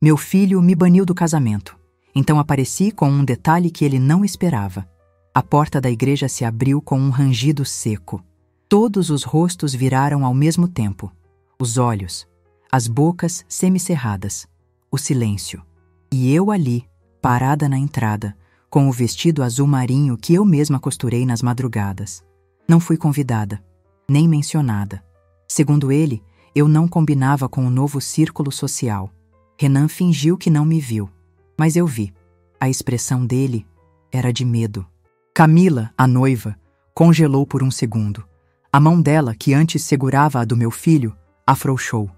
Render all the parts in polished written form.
Meu filho me baniu do casamento. Então apareci com um detalhe que ele não esperava. A porta da igreja se abriu com um rangido seco. Todos os rostos viraram ao mesmo tempo. Os olhos, as bocas semicerradas, o silêncio. E eu ali, parada na entrada, com o vestido azul marinho que eu mesma costurei nas madrugadas. Não fui convidada, nem mencionada. Segundo ele, eu não combinava com o novo círculo social. Renan fingiu que não me viu, mas eu vi. A expressão dele era de medo. Camila, a noiva, congelou por um segundo. A mão dela, que antes segurava a do meu filho, afrouxou.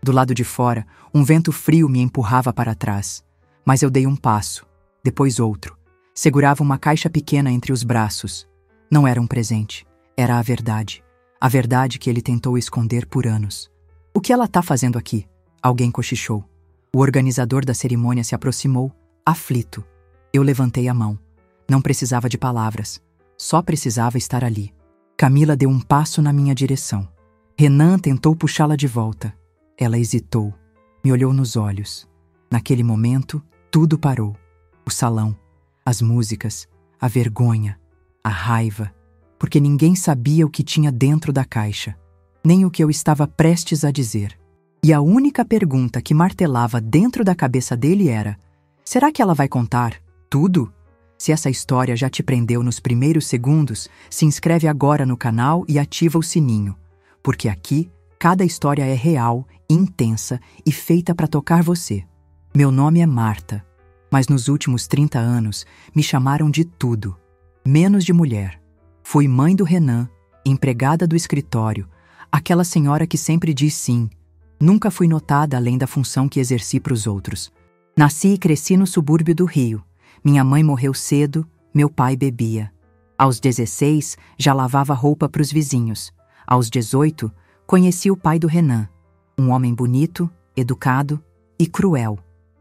Do lado de fora, um vento frio me empurrava para trás. Mas eu dei um passo, depois outro. Segurava uma caixa pequena entre os braços. Não era um presente, era a verdade. A verdade que ele tentou esconder por anos. O que ela tá fazendo aqui? Alguém cochichou. O organizador da cerimônia se aproximou, aflito. Eu levantei a mão. Não precisava de palavras. Só precisava estar ali. Camila deu um passo na minha direção. Renan tentou puxá-la de volta. Ela hesitou. Me olhou nos olhos. Naquele momento, tudo parou. O salão, as músicas, a vergonha, a raiva. Porque ninguém sabia o que tinha dentro da caixa. Nem o que eu estava prestes a dizer. E a única pergunta que martelava dentro da cabeça dele era: será que ela vai contar tudo? Se essa história já te prendeu nos primeiros segundos, se inscreve agora no canal e ativa o sininho, porque aqui cada história é real, intensa e feita para tocar você. Meu nome é Marta, mas nos últimos 30 anos me chamaram de tudo, menos de mulher. Fui mãe do Renan, empregada do escritório, aquela senhora que sempre diz sim. Nunca fui notada além da função que exerci para os outros. Nasci e cresci no subúrbio do Rio. Minha mãe morreu cedo, meu pai bebia. Aos 16, já lavava roupa para os vizinhos. Aos 18, conheci o pai do Renan. Um homem bonito, educado e cruel.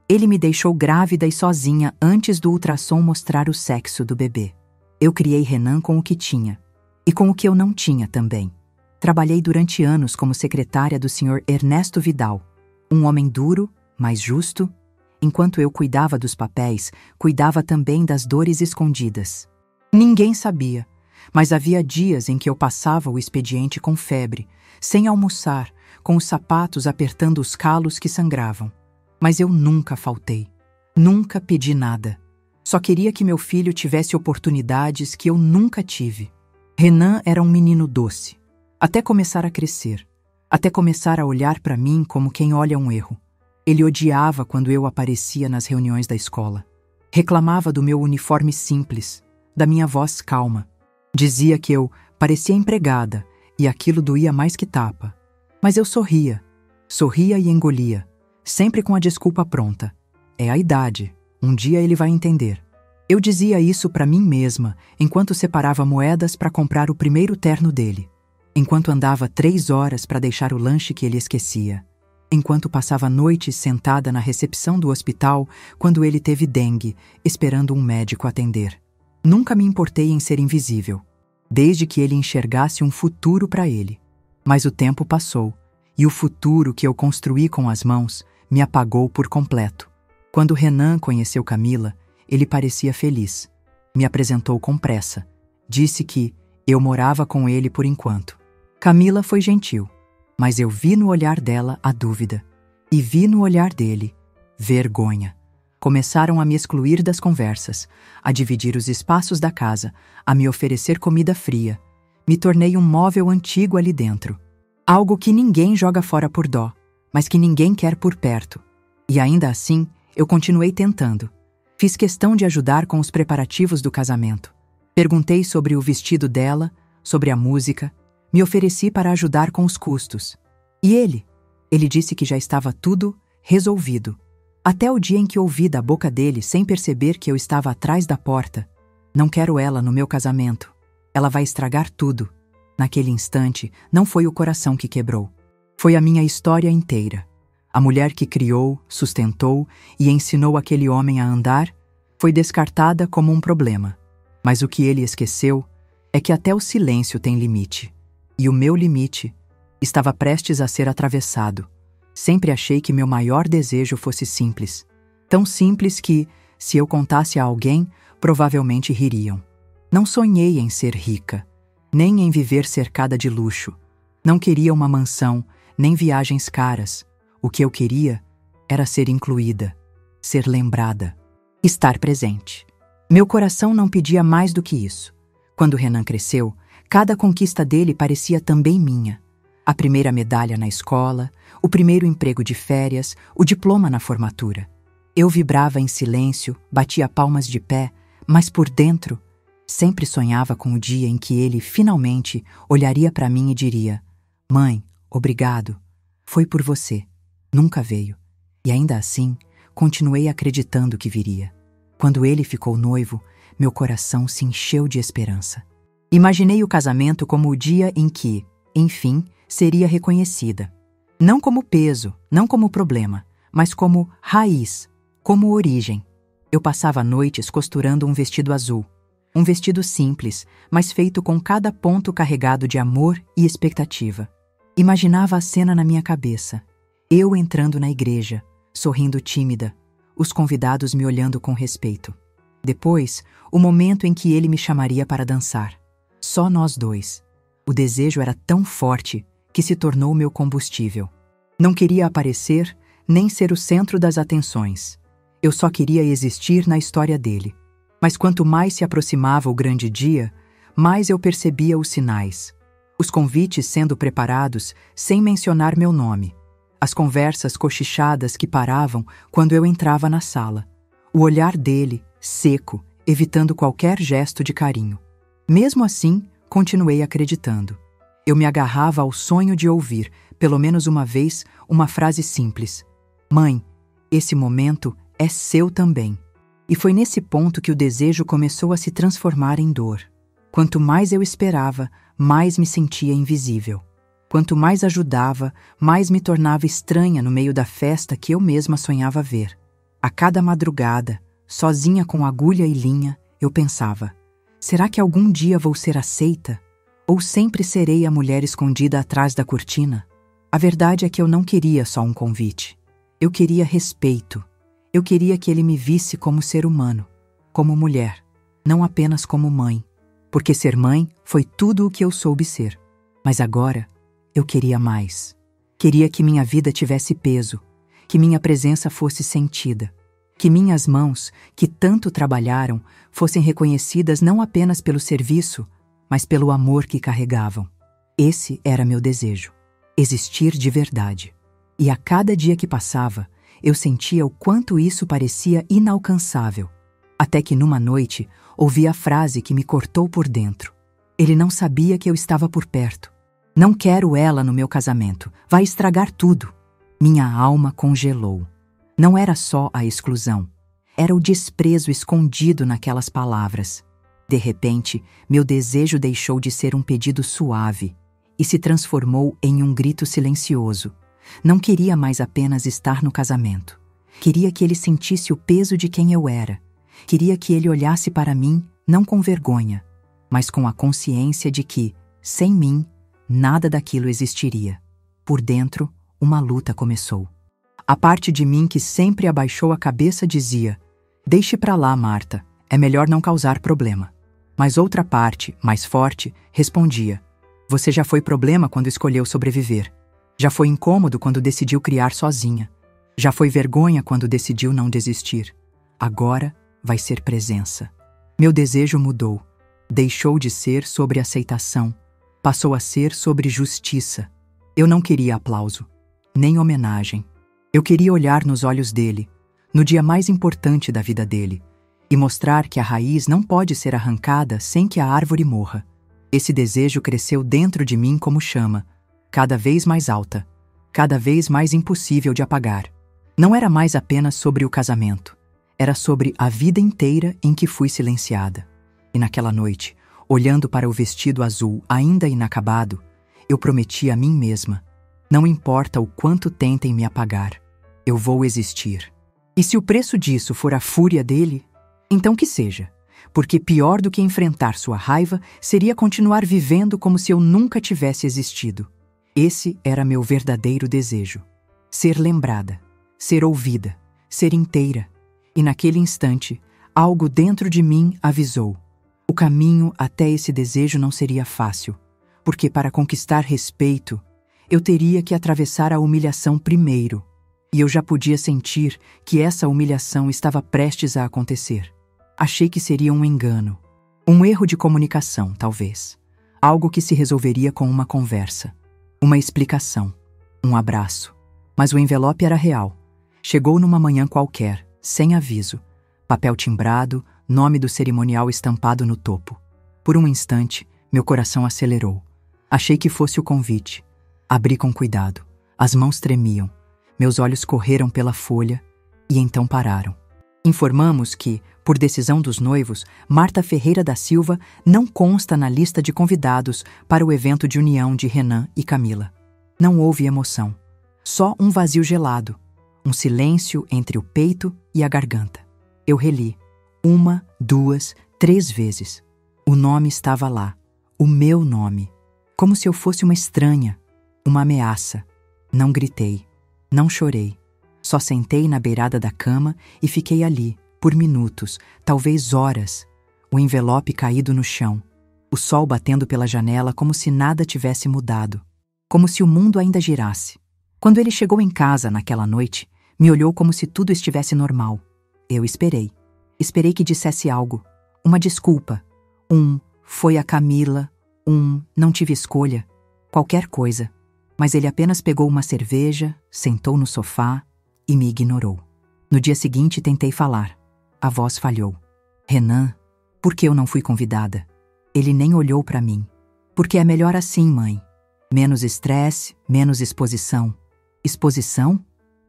Ele me deixou grávida e sozinha antes do ultrassom mostrar o sexo do bebê. Eu criei Renan com o que tinha. E com o que eu não tinha também. Trabalhei durante anos como secretária do Sr. Ernesto Vidal. Um homem duro, mas justo. Enquanto eu cuidava dos papéis, cuidava também das dores escondidas. Ninguém sabia, mas havia dias em que eu passava o expediente com febre, sem almoçar, com os sapatos apertando os calos que sangravam. Mas eu nunca faltei. Nunca pedi nada. Só queria que meu filho tivesse oportunidades que eu nunca tive. Renan era um menino doce, até começar a crescer, até começar a olhar para mim como quem olha um erro. Ele odiava quando eu aparecia nas reuniões da escola. Reclamava do meu uniforme simples, da minha voz calma. Dizia que eu parecia empregada e aquilo doía mais que tapa. Mas eu sorria e engolia, sempre com a desculpa pronta. É a idade, um dia ele vai entender. Eu dizia isso para mim mesma, enquanto separava moedas para comprar o primeiro terno dele. Enquanto andava 3 horas para deixar o lanche que ele esquecia. Enquanto passava noites sentada na recepção do hospital quando ele teve dengue, esperando um médico atender. Nunca me importei em ser invisível, desde que ele enxergasse um futuro para ele. Mas o tempo passou, e o futuro que eu construí com as mãos me apagou por completo. Quando Renan conheceu Camila, ele parecia feliz. Me apresentou com pressa. Disse que eu morava com ele por enquanto. Camila foi gentil. Mas eu vi no olhar dela a dúvida. E vi no olhar dele vergonha. Começaram a me excluir das conversas, a dividir os espaços da casa, a me oferecer comida fria. Me tornei um móvel antigo ali dentro. Algo que ninguém joga fora por dó, mas que ninguém quer por perto. E ainda assim, eu continuei tentando. Fiz questão de ajudar com os preparativos do casamento. Perguntei sobre o vestido dela, sobre a música. Me ofereci para ajudar com os custos. E ele disse que já estava tudo resolvido. Até o dia em que ouvi da boca dele, sem perceber que eu estava atrás da porta: não quero ela no meu casamento. Ela vai estragar tudo. Naquele instante, não foi o coração que quebrou. Foi a minha história inteira. A mulher que criou, sustentou e ensinou aquele homem a andar foi descartada como um problema. Mas o que ele esqueceu é que até o silêncio tem limite. E o meu limite estava prestes a ser atravessado. Sempre achei que meu maior desejo fosse simples. Tão simples que, se eu contasse a alguém, provavelmente ririam. Não sonhei em ser rica, nem em viver cercada de luxo. Não queria uma mansão, nem viagens caras. O que eu queria era ser incluída, ser lembrada, estar presente. Meu coração não pedia mais do que isso. Quando Renan cresceu, cada conquista dele parecia também minha. A primeira medalha na escola, o primeiro emprego de férias, o diploma na formatura. Eu vibrava em silêncio, batia palmas de pé, mas por dentro, sempre sonhava com o dia em que ele finalmente olharia para mim e diria: "Mãe, obrigado. Foi por você." Nunca veio. E ainda assim, continuei acreditando que viria. Quando ele ficou noivo, meu coração se encheu de esperança. Imaginei o casamento como o dia em que, enfim, seria reconhecida. Não como peso, não como problema, mas como raiz, como origem. Eu passava noites costurando um vestido azul. Um vestido simples, mas feito com cada ponto carregado de amor e expectativa. Imaginava a cena na minha cabeça. Eu entrando na igreja, sorrindo tímida, os convidados me olhando com respeito. Depois, o momento em que ele me chamaria para dançar. Só nós dois. O desejo era tão forte que se tornou meu combustível. Não queria aparecer, nem ser o centro das atenções. Eu só queria existir na história dele. Mas quanto mais se aproximava o grande dia, mais eu percebia os sinais. Os convites sendo preparados sem mencionar meu nome. As conversas cochichadas que paravam quando eu entrava na sala. O olhar dele, seco, evitando qualquer gesto de carinho. Mesmo assim, continuei acreditando. Eu me agarrava ao sonho de ouvir, pelo menos uma vez, uma frase simples: "Mãe, esse momento é seu também." E foi nesse ponto que o desejo começou a se transformar em dor. Quanto mais eu esperava, mais me sentia invisível. Quanto mais ajudava, mais me tornava estranha no meio da festa que eu mesma sonhava ver. A cada madrugada, sozinha com agulha e linha, eu pensava: será que algum dia vou ser aceita? Ou sempre serei a mulher escondida atrás da cortina? A verdade é que eu não queria só um convite. Eu queria respeito. Eu queria que ele me visse como ser humano, como mulher, não apenas como mãe. Porque ser mãe foi tudo o que eu soube ser. Mas agora, eu queria mais. Queria que minha vida tivesse peso, que minha presença fosse sentida, que minhas mãos, que tanto trabalharam, fossem reconhecidas não apenas pelo serviço, mas pelo amor que carregavam. Esse era meu desejo, existir de verdade. E a cada dia que passava, eu sentia o quanto isso parecia inalcançável. Até que numa noite, ouvi a frase que me cortou por dentro. Ele não sabia que eu estava por perto. "Não quero ela no meu casamento. Vai estragar tudo." Minha alma congelou. Não era só a exclusão. Era o desprezo escondido naquelas palavras. De repente, meu desejo deixou de ser um pedido suave e se transformou em um grito silencioso. Não queria mais apenas estar no casamento. Queria que ele sentisse o peso de quem eu era. Queria que ele olhasse para mim, não com vergonha, mas com a consciência de que, sem mim, nada daquilo existiria. Por dentro, uma luta começou. A parte de mim que sempre abaixou a cabeça dizia: "Deixe pra lá, Marta, é melhor não causar problema." Mas outra parte, mais forte, respondia: "Você já foi problema quando escolheu sobreviver. Já foi incômodo quando decidiu criar sozinha. Já foi vergonha quando decidiu não desistir. Agora vai ser presença." Meu desejo mudou. Deixou de ser sobre aceitação. Passou a ser sobre justiça. Eu não queria aplauso, nem homenagem. Eu queria olhar nos olhos dele, no dia mais importante da vida dele, e mostrar que a raiz não pode ser arrancada sem que a árvore morra. Esse desejo cresceu dentro de mim como chama, cada vez mais alta, cada vez mais impossível de apagar. Não era mais apenas sobre o casamento. Era sobre a vida inteira em que fui silenciada. E naquela noite, olhando para o vestido azul ainda inacabado, eu prometi a mim mesma: não importa o quanto tentem me apagar, eu vou existir. E se o preço disso for a fúria dele, então que seja, porque pior do que enfrentar sua raiva seria continuar vivendo como se eu nunca tivesse existido. Esse era meu verdadeiro desejo. ser lembrada, ser ouvida, ser inteira. E naquele instante, algo dentro de mim avisou. O caminho até esse desejo não seria fácil, porque para conquistar respeito, eu teria que atravessar a humilhação primeiro. E eu já podia sentir que essa humilhação estava prestes a acontecer. Achei que seria um engano, um erro de comunicação, talvez. Algo que se resolveria com uma conversa, uma explicação, um abraço. Mas o envelope era real. Chegou numa manhã qualquer, sem aviso. Papel timbrado, nome do cerimonial estampado no topo. Por um instante, meu coração acelerou. Achei que fosse o convite. Abri com cuidado. As mãos tremiam. Meus olhos correram pela folha e então pararam. Informamos que, por decisão dos noivos, Marta Ferreira da Silva não consta na lista de convidados para o evento de união de Renan e Camila. Não houve emoção. Só um vazio gelado. Um silêncio entre o peito e a garganta. Eu reli. 1, 2, 3 vezes. O nome estava lá. O meu nome. Como se eu fosse uma estranha. Uma ameaça. Não gritei. Não chorei. Só sentei na beirada da cama e fiquei ali, por minutos, talvez horas. O envelope caído no chão. O sol batendo pela janela como se nada tivesse mudado. Como se o mundo ainda girasse. Quando ele chegou em casa naquela noite, me olhou como se tudo estivesse normal. Eu esperei. Esperei que dissesse algo. Uma desculpa. Foi a Camila. Não tive escolha. Qualquer coisa. Mas ele apenas pegou uma cerveja, sentou no sofá e me ignorou. No dia seguinte tentei falar. A voz falhou. Renan, por que eu não fui convidada? Ele nem olhou para mim. Porque é melhor assim, mãe. Menos estresse, menos exposição. Exposição?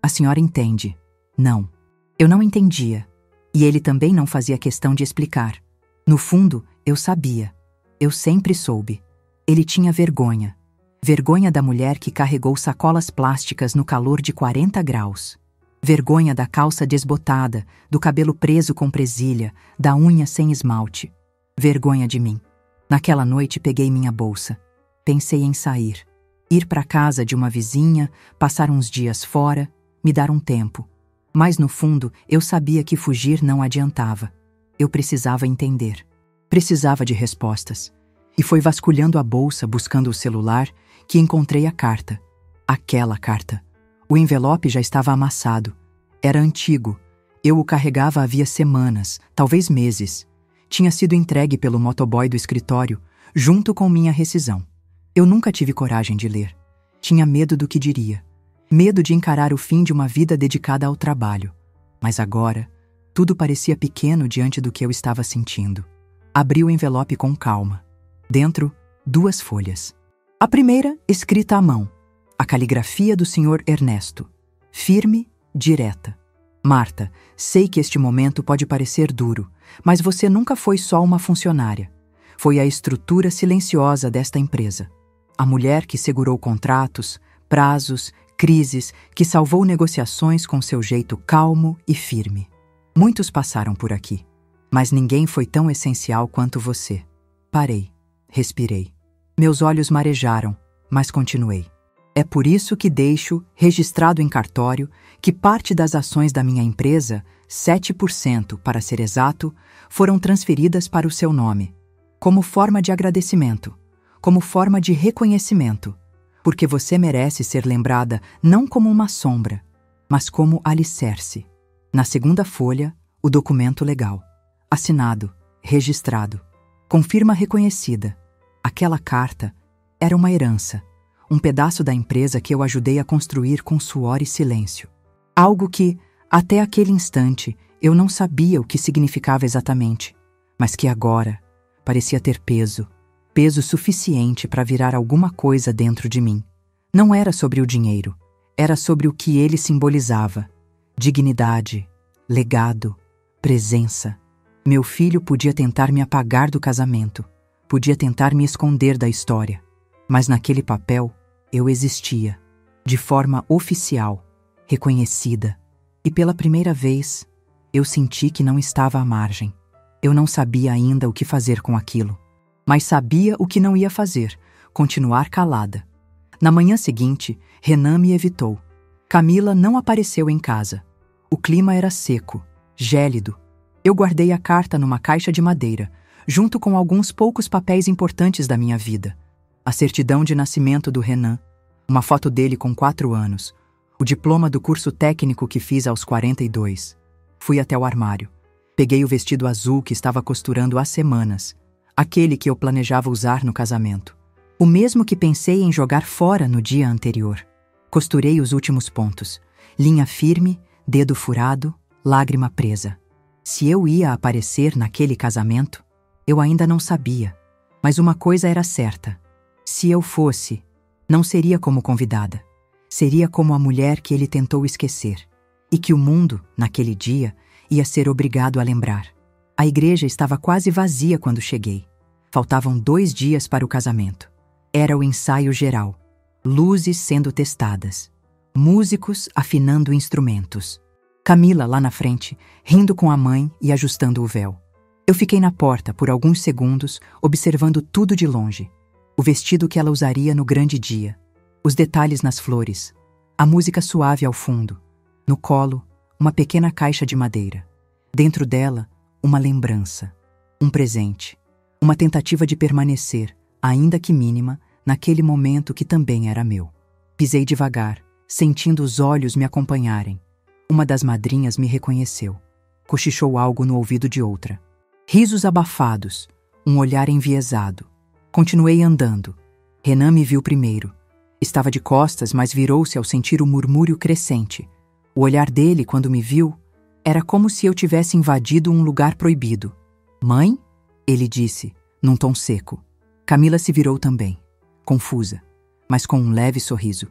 A senhora entende. Não. Eu não entendia. E ele também não fazia questão de explicar. No fundo, eu sabia. Eu sempre soube. Ele tinha vergonha. Vergonha da mulher que carregou sacolas plásticas no calor de 40 graus. Vergonha da calça desbotada, do cabelo preso com presilha, da unha sem esmalte. Vergonha de mim. Naquela noite peguei minha bolsa. Pensei em sair. Ir para casa de uma vizinha, passar uns dias fora, me dar um tempo. Mas no fundo, eu sabia que fugir não adiantava. Eu precisava entender. Precisava de respostas. E foi vasculhando a bolsa, buscando o celular, que encontrei a carta. Aquela carta. O envelope já estava amassado. Era antigo. Eu o carregava havia semanas, talvez meses. Tinha sido entregue pelo motoboy do escritório, junto com minha rescisão. Eu nunca tive coragem de ler. Tinha medo do que diria. Medo de encarar o fim de uma vida dedicada ao trabalho. Mas agora, tudo parecia pequeno diante do que eu estava sentindo. Abri o envelope com calma. Dentro, 2 folhas. A primeira, escrita à mão. A caligrafia do Sr. Ernesto. Firme, direta. Marta, sei que este momento pode parecer duro, mas você nunca foi só uma funcionária. Foi a estrutura silenciosa desta empresa. A mulher que segurou contratos, prazos, crises, que salvou negociações com seu jeito calmo e firme. Muitos passaram por aqui, mas ninguém foi tão essencial quanto você. Parei, respirei. Meus olhos marejaram, mas continuei. É por isso que deixo, registrado em cartório, que parte das ações da minha empresa, 7%, para ser exato, foram transferidas para o seu nome, como forma de agradecimento, como forma de reconhecimento, porque você merece ser lembrada não como uma sombra, mas como alicerce. Na segunda folha, o documento legal. Assinado, registrado. Com firma reconhecida. Aquela carta era uma herança, um pedaço da empresa que eu ajudei a construir com suor e silêncio. Algo que, até aquele instante, eu não sabia o que significava exatamente, mas que agora parecia ter peso, peso suficiente para virar alguma coisa dentro de mim. Não era sobre o dinheiro, era sobre o que ele simbolizava. Dignidade, legado, presença. Meu filho podia tentar me apagar do casamento, podia tentar me esconder da história, mas naquele papel eu existia, de forma oficial, reconhecida. E pela primeira vez, eu senti que não estava à margem. Eu não sabia ainda o que fazer com aquilo, mas sabia o que não ia fazer, continuar calada. Na manhã seguinte, Renan me evitou. Camila não apareceu em casa. O clima era seco, gélido. Eu guardei a carta numa caixa de madeira, junto com alguns poucos papéis importantes da minha vida. A certidão de nascimento do Renan, uma foto dele com 4 anos, o diploma do curso técnico que fiz aos 42. Fui até o armário. Peguei o vestido azul que estava costurando há semanas, aquele que eu planejava usar no casamento. O mesmo que pensei em jogar fora no dia anterior. Costurei os últimos pontos. Linha firme, dedo furado, lágrima presa. Se eu ia aparecer naquele casamento, eu ainda não sabia. Mas uma coisa era certa. Se eu fosse, não seria como convidada. Seria como a mulher que ele tentou esquecer. E que o mundo, naquele dia, ia ser obrigado a lembrar. A igreja estava quase vazia quando cheguei. Faltavam 2 dias para o casamento. Era o ensaio geral. Luzes sendo testadas. Músicos afinando instrumentos. Camila lá na frente, rindo com a mãe e ajustando o véu. Eu fiquei na porta por alguns segundos, observando tudo de longe. O vestido que ela usaria no grande dia. Os detalhes nas flores. A música suave ao fundo. No colo, uma pequena caixa de madeira. Dentro dela, uma lembrança. Um presente. Uma tentativa de permanecer, ainda que mínima, naquele momento que também era meu. Pisei devagar, sentindo os olhos me acompanharem. Uma das madrinhas me reconheceu. Cochichou algo no ouvido de outra. Risos abafados, um olhar enviesado. Continuei andando. Renan me viu primeiro. Estava de costas, mas virou-se ao sentir o murmúrio crescente. O olhar dele, quando me viu, era como se eu tivesse invadido um lugar proibido. "Mãe?" ele disse, num tom seco. Camila se virou também, confusa, mas com um leve sorriso.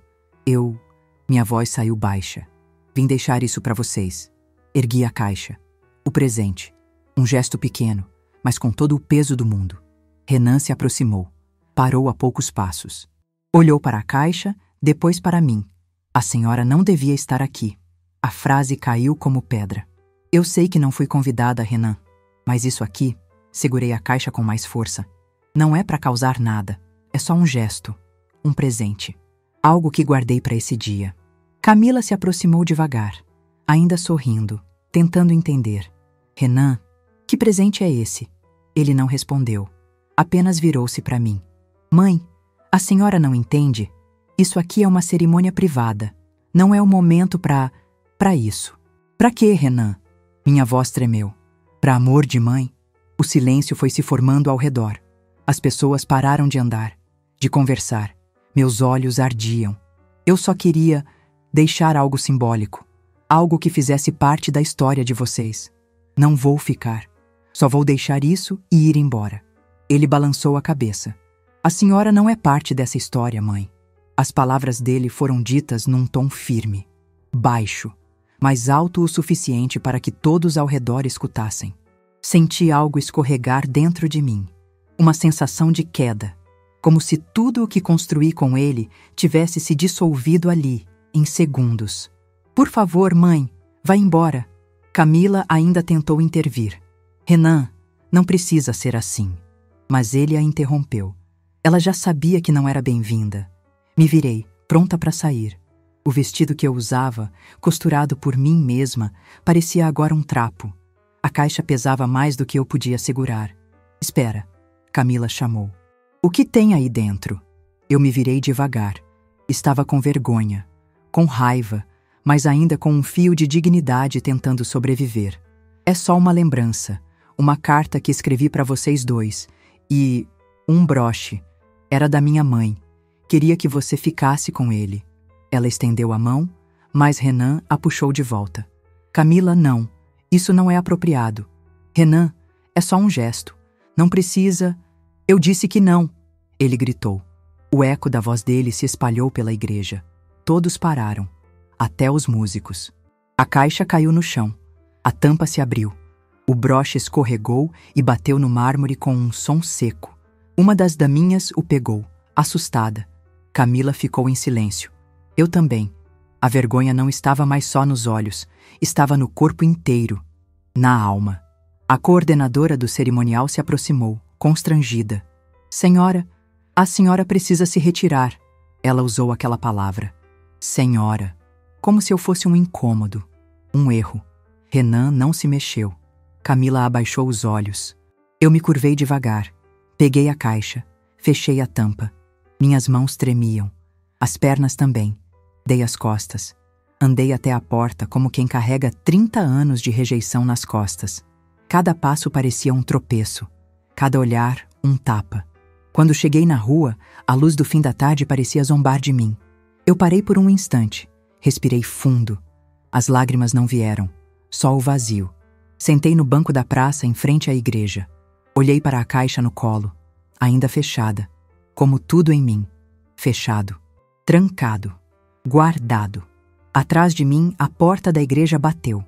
Minha voz saiu baixa. "Vim deixar isso para vocês." Ergui a caixa. O presente. Um gesto pequeno, mas com todo o peso do mundo. Renan se aproximou. Parou a poucos passos. Olhou para a caixa, depois para mim. "A senhora não devia estar aqui." A frase caiu como pedra. "Eu sei que não fui convidada, Renan, mas isso aqui..." Segurei a caixa com mais força. "Não é para causar nada. É só um gesto. Um presente. Algo que guardei para esse dia." Camila se aproximou devagar, ainda sorrindo, tentando entender. "Renan, que presente é esse?" Ele não respondeu. Apenas virou-se para mim. "Mãe, a senhora não entende? Isso aqui é uma cerimônia privada. Não é o momento para isso." "Para quê, Renan?" Minha voz tremeu. "Para amor de mãe." O silêncio foi se formando ao redor. As pessoas pararam de andar, de conversar. Meus olhos ardiam. Eu só queria deixar algo simbólico. Algo que fizesse parte da história de vocês. "Não vou ficar. Só vou deixar isso e ir embora." Ele balançou a cabeça. "A senhora não é parte dessa história, mãe." As palavras dele foram ditas num tom firme, baixo, mas alto o suficiente para que todos ao redor escutassem. Senti algo escorregar dentro de mim. Uma sensação de queda, como se tudo o que construí com ele tivesse se dissolvido ali, em segundos. "Por favor, mãe, vá embora." Camila ainda tentou intervir. "Renan, não precisa ser assim." Mas ele a interrompeu. Ela já sabia que não era bem-vinda. Me virei, pronta para sair. O vestido que eu usava, costurado por mim mesma, parecia agora um trapo. A caixa pesava mais do que eu podia segurar. "Espera," Camila chamou. "O que tem aí dentro?" Eu me virei devagar. Estava com vergonha, com raiva, mas ainda com um fio de dignidade tentando sobreviver. "É só uma lembrança, uma carta que escrevi para vocês 2, e um broche. Era da minha mãe. Queria que você ficasse com ele." Ela estendeu a mão, mas Renan a puxou de volta. "Camila, não. Isso não é apropriado." "Renan, é só um gesto. Não precisa..." "Eu disse que não!" Ele gritou. O eco da voz dele se espalhou pela igreja. Todos pararam, até os músicos. A caixa caiu no chão. A tampa se abriu. O broche escorregou e bateu no mármore com um som seco. Uma das daminhas o pegou, assustada. Camila ficou em silêncio. Eu também. A vergonha não estava mais só nos olhos, estava no corpo inteiro, na alma. A coordenadora do cerimonial se aproximou, constrangida. "Senhora, a senhora precisa se retirar." Ela usou aquela palavra. Senhora. como se eu fosse um incômodo, um erro. Renan não se mexeu. Camila abaixou os olhos. Eu me curvei devagar. Peguei a caixa. Fechei a tampa. Minhas mãos tremiam. As pernas também. Dei as costas. Andei até a porta como quem carrega 30 anos de rejeição nas costas. Cada passo parecia um tropeço. Cada olhar, um tapa. Quando cheguei na rua, a luz do fim da tarde parecia zombar de mim. Eu parei por um instante. Respirei fundo. As lágrimas não vieram. Só o vazio. Sentei no banco da praça em frente à igreja. Olhei para a caixa no colo. Ainda fechada. Como tudo em mim. Fechado. Trancado. Guardado. Atrás de mim, a porta da igreja bateu.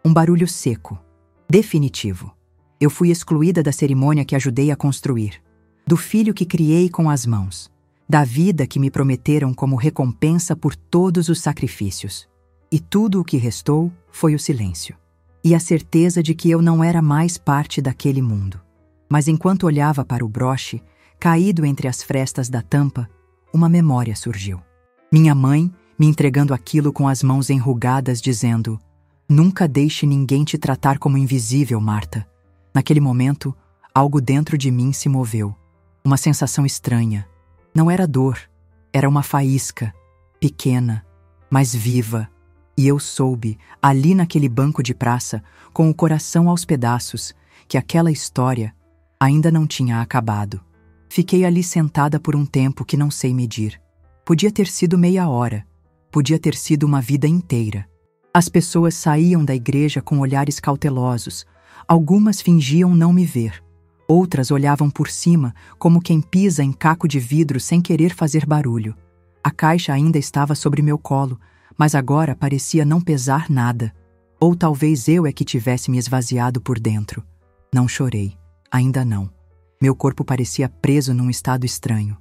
Um barulho seco. Definitivo. Eu fui excluída da cerimônia que ajudei a construir. Do filho que criei com as mãos. Da vida que me prometeram como recompensa por todos os sacrifícios. E tudo o que restou foi o silêncio. E a certeza de que eu não era mais parte daquele mundo. Mas enquanto olhava para o broche, caído entre as frestas da tampa, uma memória surgiu. Minha mãe me entregando aquilo com as mãos enrugadas, dizendo: "Nunca deixe ninguém te tratar como invisível, Marta." Naquele momento, algo dentro de mim se moveu. Uma sensação estranha. Não era dor, era uma faísca, pequena, mas viva. E eu soube, ali naquele banco de praça, com o coração aos pedaços, que aquela história ainda não tinha acabado. Fiquei ali sentada por um tempo que não sei medir. Podia ter sido meia hora, podia ter sido uma vida inteira. As pessoas saíam da igreja com olhares cautelosos. Algumas fingiam não me ver. Outras olhavam por cima, como quem pisa em caco de vidro sem querer fazer barulho. A caixa ainda estava sobre meu colo, mas agora parecia não pesar nada. Ou talvez eu é que tivesse me esvaziado por dentro. Não chorei, ainda não. Meu corpo parecia preso num estado estranho.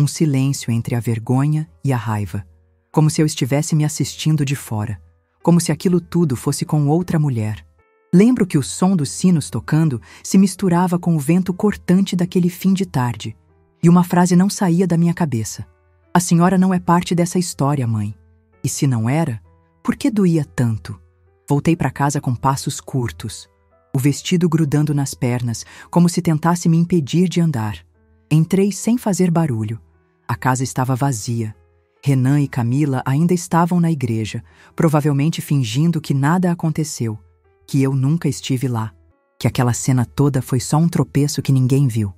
Um silêncio entre a vergonha e a raiva. Como se eu estivesse me assistindo de fora. Como se aquilo tudo fosse com outra mulher. Lembro que o som dos sinos tocando se misturava com o vento cortante daquele fim de tarde. E uma frase não saía da minha cabeça. "A senhora não é parte dessa história, mãe." E se não era, por que doía tanto? Voltei para casa com passos curtos. O vestido grudando nas pernas, como se tentasse me impedir de andar. Entrei sem fazer barulho. A casa estava vazia. Renan e Camila ainda estavam na igreja, provavelmente fingindo que nada aconteceu. Que eu nunca estive lá, que aquela cena toda foi só um tropeço que ninguém viu.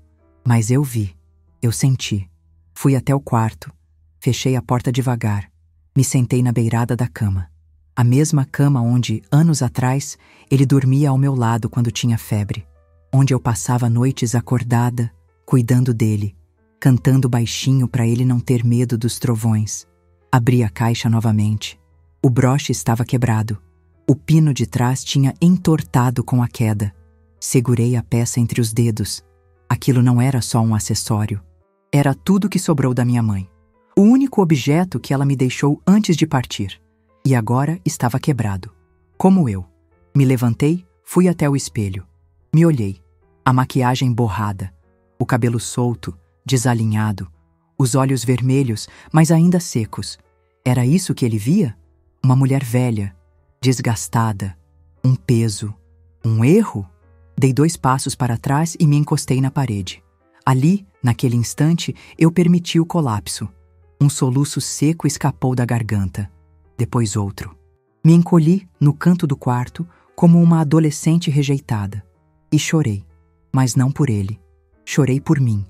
Mas eu vi, eu senti. Fui até o quarto, fechei a porta devagar, me sentei na beirada da cama. A mesma cama onde, anos atrás, ele dormia ao meu lado quando tinha febre. Onde eu passava noites acordada, cuidando dele, cantando baixinho para ele não ter medo dos trovões. Abri a caixa novamente. O broche estava quebrado. O pino de trás tinha entortado com a queda. Segurei a peça entre os dedos. Aquilo não era só um acessório. Era tudo que sobrou da minha mãe. O único objeto que ela me deixou antes de partir. E agora estava quebrado. Como eu. Me levantei, fui até o espelho. Me olhei. A maquiagem borrada. O cabelo solto, desalinhado. Os olhos vermelhos, mas ainda secos. Era isso que ele via? Uma mulher velha. Desgastada, um peso, um erro? Dei 2 passos para trás e me encostei na parede. Ali, naquele instante, eu permiti o colapso. Um soluço seco escapou da garganta. Depois outro. Me encolhi no canto do quarto como uma adolescente rejeitada. E chorei, mas não por ele. Chorei por mim.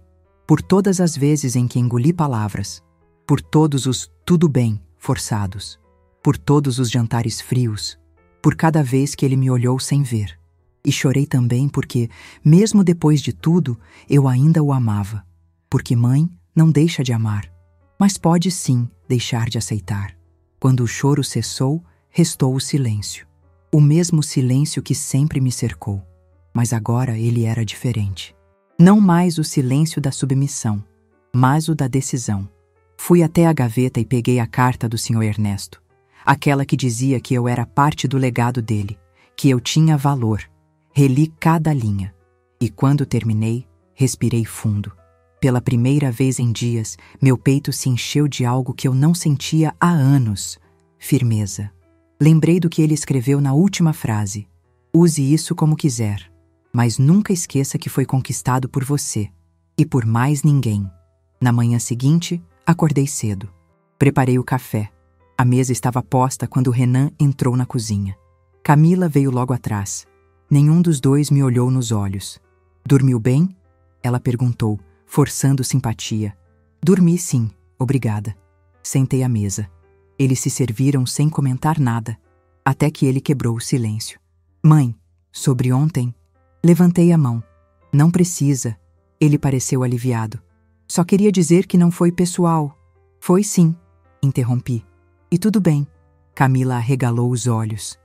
Por todas as vezes em que engoli palavras. Por todos os "tudo bem" forçados. Por todos os jantares frios, por cada vez que ele me olhou sem ver. E chorei também porque, mesmo depois de tudo, eu ainda o amava. Porque mãe não deixa de amar, mas pode sim deixar de aceitar. Quando o choro cessou, restou o silêncio. O mesmo silêncio que sempre me cercou. Mas agora ele era diferente. Não mais o silêncio da submissão, mas o da decisão. Fui até a gaveta e peguei a carta do Sr. Ernesto. Aquela que dizia que eu era parte do legado dele, que eu tinha valor. Reli cada linha. E quando terminei, respirei fundo. Pela primeira vez em dias, meu peito se encheu de algo que eu não sentia há anos. firmeza. Lembrei do que ele escreveu na última frase. Use isso como quiser, mas nunca esqueça que foi conquistado por você e por mais ninguém. Na manhã seguinte, acordei cedo. Preparei o café. A mesa estava posta quando Renan entrou na cozinha. Camila veio logo atrás. Nenhum dos dois me olhou nos olhos. Dormiu bem? Ela perguntou, forçando simpatia. Dormi sim, obrigada. Sentei à mesa. Eles se serviram sem comentar nada, até que ele quebrou o silêncio. Mãe, sobre ontem? Levantei a mão. Não precisa. Ele pareceu aliviado. Só queria dizer que não foi pessoal. Foi sim, interrompi. E tudo bem. Camila arregalou os olhos.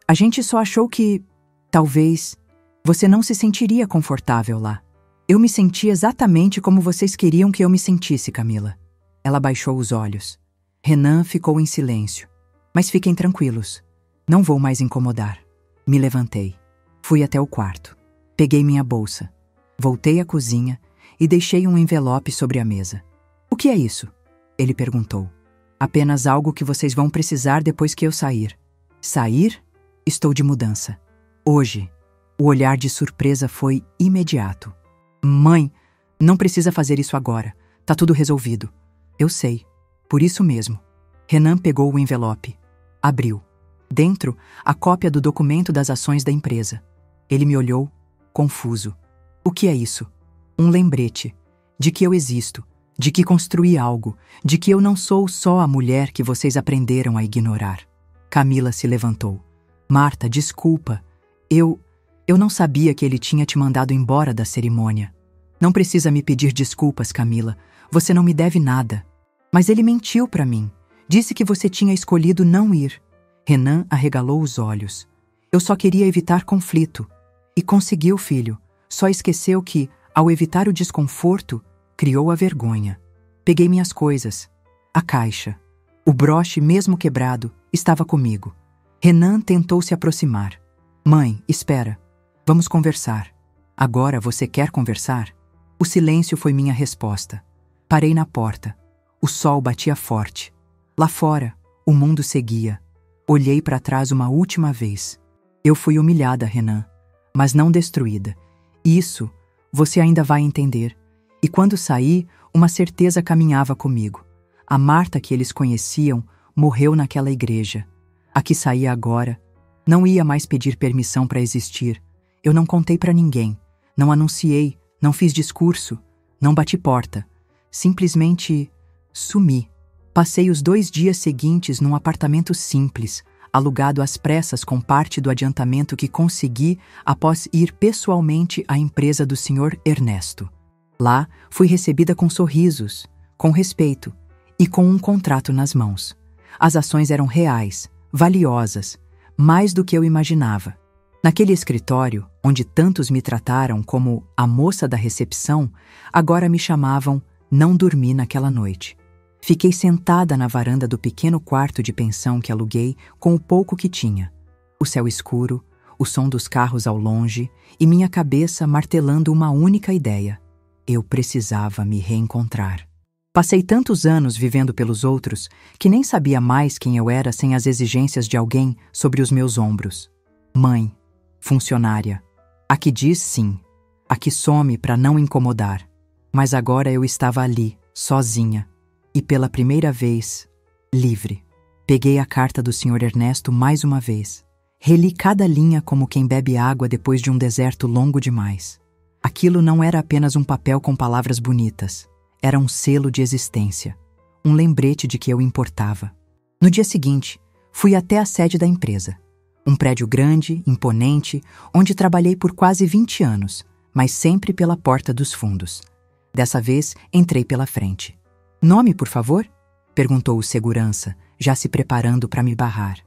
A gente só achou que, talvez, você não se sentiria confortável lá. Eu me senti exatamente como vocês queriam que eu me sentisse, Camila. Ela baixou os olhos. Renan ficou em silêncio. Mas fiquem tranquilos. Não vou mais incomodar. Me levantei. Fui até o quarto. Peguei minha bolsa. Voltei à cozinha e deixei um envelope sobre a mesa. O que é isso? Ele perguntou. Apenas algo que vocês vão precisar depois que eu sair. Sair? Estou de mudança. Hoje, o olhar de surpresa foi imediato. Mãe, não precisa fazer isso agora. Tá tudo resolvido. Eu sei. Por isso mesmo. Renan pegou o envelope. Abriu. Dentro, a cópia do documento das ações da empresa. Ele me olhou, confuso. O que é isso? Um lembrete. De que eu existo. De que construí algo. De que eu não sou só a mulher que vocês aprenderam a ignorar. Camila se levantou. Marta, desculpa. Eu não sabia que ele tinha te mandado embora da cerimônia. Não precisa me pedir desculpas, Camila. Você não me deve nada. Mas ele mentiu para mim. Disse que você tinha escolhido não ir. Renan arregalou os olhos. Eu só queria evitar conflito. E conseguiu, filho. Só esqueceu que, ao evitar o desconforto, criou a vergonha. Peguei minhas coisas. A caixa. O broche, mesmo quebrado, estava comigo. Renan tentou se aproximar. Mãe, espera. Vamos conversar. Agora você quer conversar? O silêncio foi minha resposta. Parei na porta. O sol batia forte. Lá fora, o mundo seguia. Olhei para trás uma última vez. Eu fui humilhada, Renan, mas não destruída. Isso você ainda vai entender. E quando saí, uma certeza caminhava comigo. A Marta que eles conheciam morreu naquela igreja. A que saía agora não ia mais pedir permissão para existir. Eu não contei para ninguém. Não anunciei, não fiz discurso, não bati porta. Simplesmente sumi. Passei os 2 dias seguintes num apartamento simples, alugado às pressas com parte do adiantamento que consegui após ir pessoalmente à empresa do Sr. Ernesto. Lá, fui recebida com sorrisos, com respeito e com um contrato nas mãos. As ações eram reais, valiosas, mais do que eu imaginava. Naquele escritório, onde tantos me trataram como a moça da recepção, agora me chamavam Não Dormi Naquela Noite. Fiquei sentada na varanda do pequeno quarto de pensão que aluguei com o pouco que tinha. O céu escuro, o som dos carros ao longe e minha cabeça martelando uma única ideia. Eu precisava me reencontrar. Passei tantos anos vivendo pelos outros que nem sabia mais quem eu era sem as exigências de alguém sobre os meus ombros. Mãe, funcionária, a que diz sim, a que some para não incomodar. Mas agora eu estava ali, sozinha. E pela primeira vez, livre. Peguei a carta do Sr. Ernesto mais uma vez. Reli cada linha como quem bebe água depois de um deserto longo demais. Aquilo não era apenas um papel com palavras bonitas. Era um selo de existência. Um lembrete de que eu importava. No dia seguinte, fui até a sede da empresa. Um prédio grande, imponente, onde trabalhei por quase 20 anos, mas sempre pela porta dos fundos. Dessa vez, entrei pela frente. Nome, por favor? Perguntou o segurança, já se preparando para me barrar.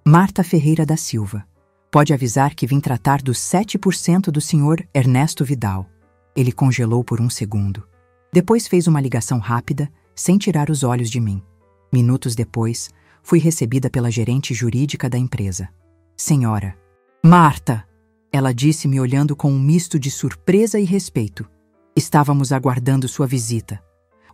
Marta Ferreira da Silva. Pode avisar que vim tratar dos 7% do Sr. Ernesto Vidal. Ele congelou por um segundo. Depois fez uma ligação rápida, sem tirar os olhos de mim. Minutos depois, fui recebida pela gerente jurídica da empresa. Senhora. Marta! Ela disse me olhando com um misto de surpresa e respeito. Estávamos aguardando sua visita.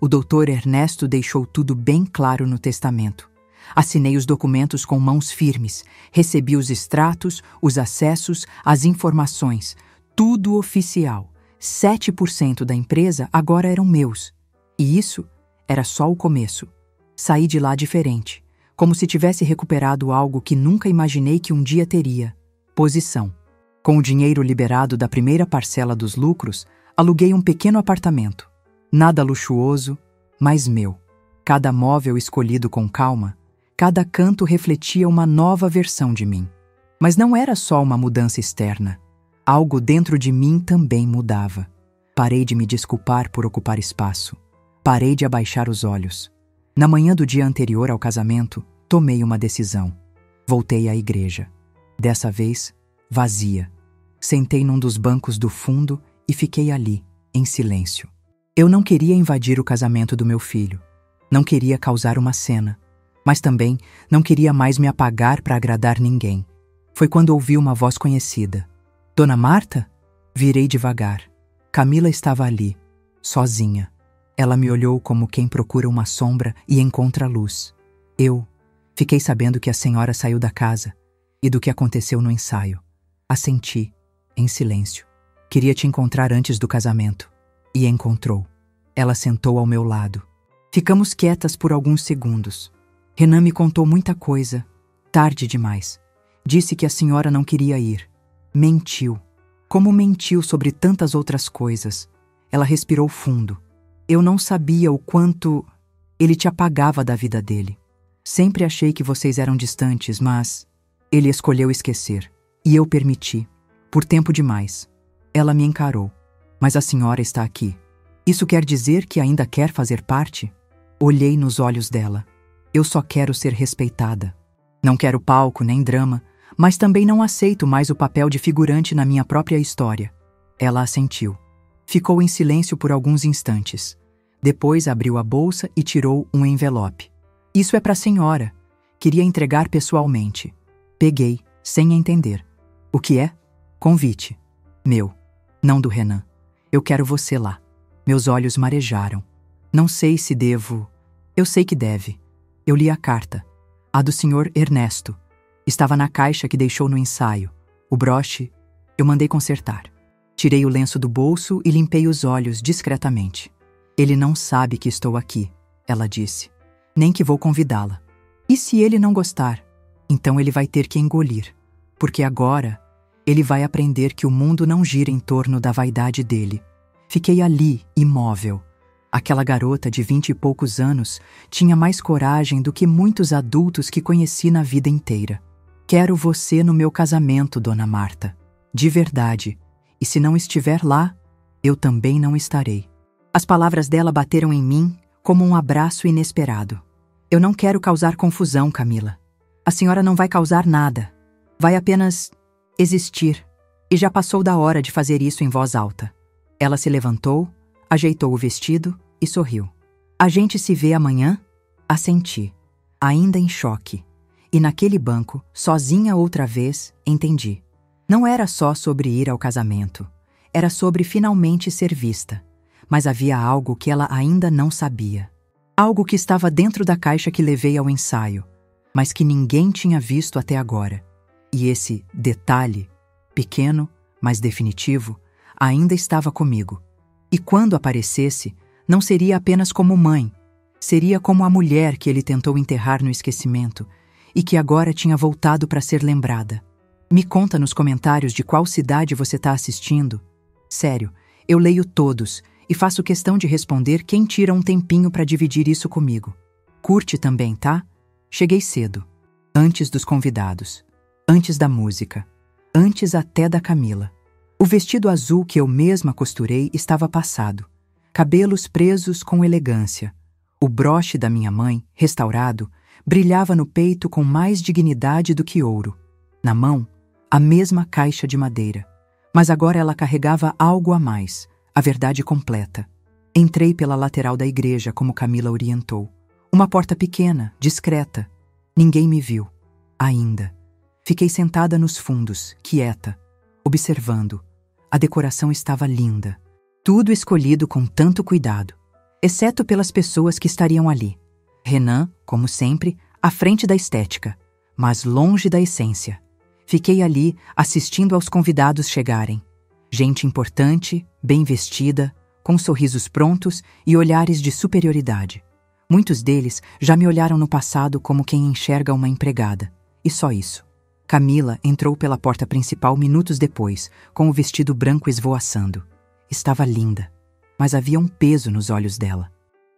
O doutor Ernesto deixou tudo bem claro no testamento. Assinei os documentos com mãos firmes, recebi os extratos, os acessos, as informações, tudo oficial. 7% da empresa agora eram meus. E isso era só o começo. Saí de lá diferente, como se tivesse recuperado algo que nunca imaginei que um dia teria: posição. Com o dinheiro liberado da primeira parcela dos lucros, aluguei um pequeno apartamento. Nada luxuoso, mas meu. Cada móvel escolhido com calma, cada canto refletia uma nova versão de mim. Mas não era só uma mudança externa. Algo dentro de mim também mudava. Parei de me desculpar por ocupar espaço. Parei de abaixar os olhos. Na manhã do dia anterior ao casamento, tomei uma decisão. Voltei à igreja. Dessa vez, vazia. Sentei num dos bancos do fundo e fiquei ali, em silêncio. Eu não queria invadir o casamento do meu filho. Não queria causar uma cena. Mas também não queria mais me apagar para agradar ninguém. Foi quando ouvi uma voz conhecida. Dona Marta? Virei devagar. Camila estava ali, sozinha. Ela me olhou como quem procura uma sombra e encontra a luz. Fiquei sabendo que a senhora saiu da casa e do que aconteceu no ensaio. Assenti, em silêncio. Queria te encontrar antes do casamento. E encontrou. Ela sentou ao meu lado. Ficamos quietas por alguns segundos. Renan me contou muita coisa. Tarde demais. Disse que a senhora não queria ir. Mentiu. Como mentiu sobre tantas outras coisas. Ela respirou fundo. Eu não sabia o quanto ele te apagava da vida dele. Sempre achei que vocês eram distantes, mas ele escolheu esquecer. E eu permiti. Por tempo demais. Ela me encarou. Mas a senhora está aqui. Isso quer dizer que ainda quer fazer parte? Olhei nos olhos dela. Eu só quero ser respeitada. Não quero palco nem drama, mas também não aceito mais o papel de figurante na minha própria história. Ela assentiu. Ficou em silêncio por alguns instantes. Depois abriu a bolsa e tirou um envelope. Isso é para a senhora. Queria entregar pessoalmente. Peguei, sem entender. O que é? Convite. Meu. Não do Renan. Eu quero você lá. Meus olhos marejaram. Não sei se devo. Eu sei que deve. Eu li a carta. A do senhor Ernesto. Estava na caixa que deixou no ensaio. O broche, eu mandei consertar. Tirei o lenço do bolso e limpei os olhos discretamente. Ele não sabe que estou aqui, ela disse. Nem que vou convidá-la. E se ele não gostar? Então ele vai ter que engolir. Porque agora ele vai aprender que o mundo não gira em torno da vaidade dele. Fiquei ali, imóvel. Aquela garota de 20 e poucos anos tinha mais coragem do que muitos adultos que conheci na vida inteira. Quero você no meu casamento, Dona Marta. De verdade. E se não estiver lá, eu também não estarei. As palavras dela bateram em mim como um abraço inesperado. Eu não quero causar confusão, Camila. A senhora não vai causar nada. Vai apenas existir. E já passou da hora de fazer isso em voz alta. Ela se levantou, ajeitou o vestido e sorriu. A gente se vê amanhã? Assenti, ainda em choque. E naquele banco, sozinha outra vez, entendi. Não era só sobre ir ao casamento. Era sobre finalmente ser vista. Mas havia algo que ela ainda não sabia. Algo que estava dentro da caixa que levei ao ensaio, mas que ninguém tinha visto até agora. E esse detalhe, pequeno, mas definitivo, ainda estava comigo. E quando aparecesse, não seria apenas como mãe. Seria como a mulher que ele tentou enterrar no esquecimento e que agora tinha voltado para ser lembrada. Me conta nos comentários de qual cidade você está assistindo. Sério, eu leio todos e faço questão de responder quem tira um tempinho para dividir isso comigo. Curte também, tá? Cheguei cedo. Antes dos convidados. Antes da música. Antes até da Camila. O vestido azul que eu mesma costurei estava passado. Cabelos presos com elegância. O broche da minha mãe, restaurado, brilhava no peito com mais dignidade do que ouro. Na mão, a mesma caixa de madeira. Mas agora ela carregava algo a mais, a verdade completa. Entrei pela lateral da igreja, como Camila orientou. Uma porta pequena, discreta. Ninguém me viu. Ainda. Fiquei sentada nos fundos, quieta, observando. A decoração estava linda. Tudo escolhido com tanto cuidado. Exceto pelas pessoas que estariam ali. Renan, como sempre, à frente da estética, mas longe da essência. Fiquei ali, assistindo aos convidados chegarem. Gente importante, bem vestida, com sorrisos prontos e olhares de superioridade. Muitos deles já me olharam no passado como quem enxerga uma empregada. E só isso. Camila entrou pela porta principal minutos depois, com o vestido branco esvoaçando. Estava linda, mas havia um peso nos olhos dela.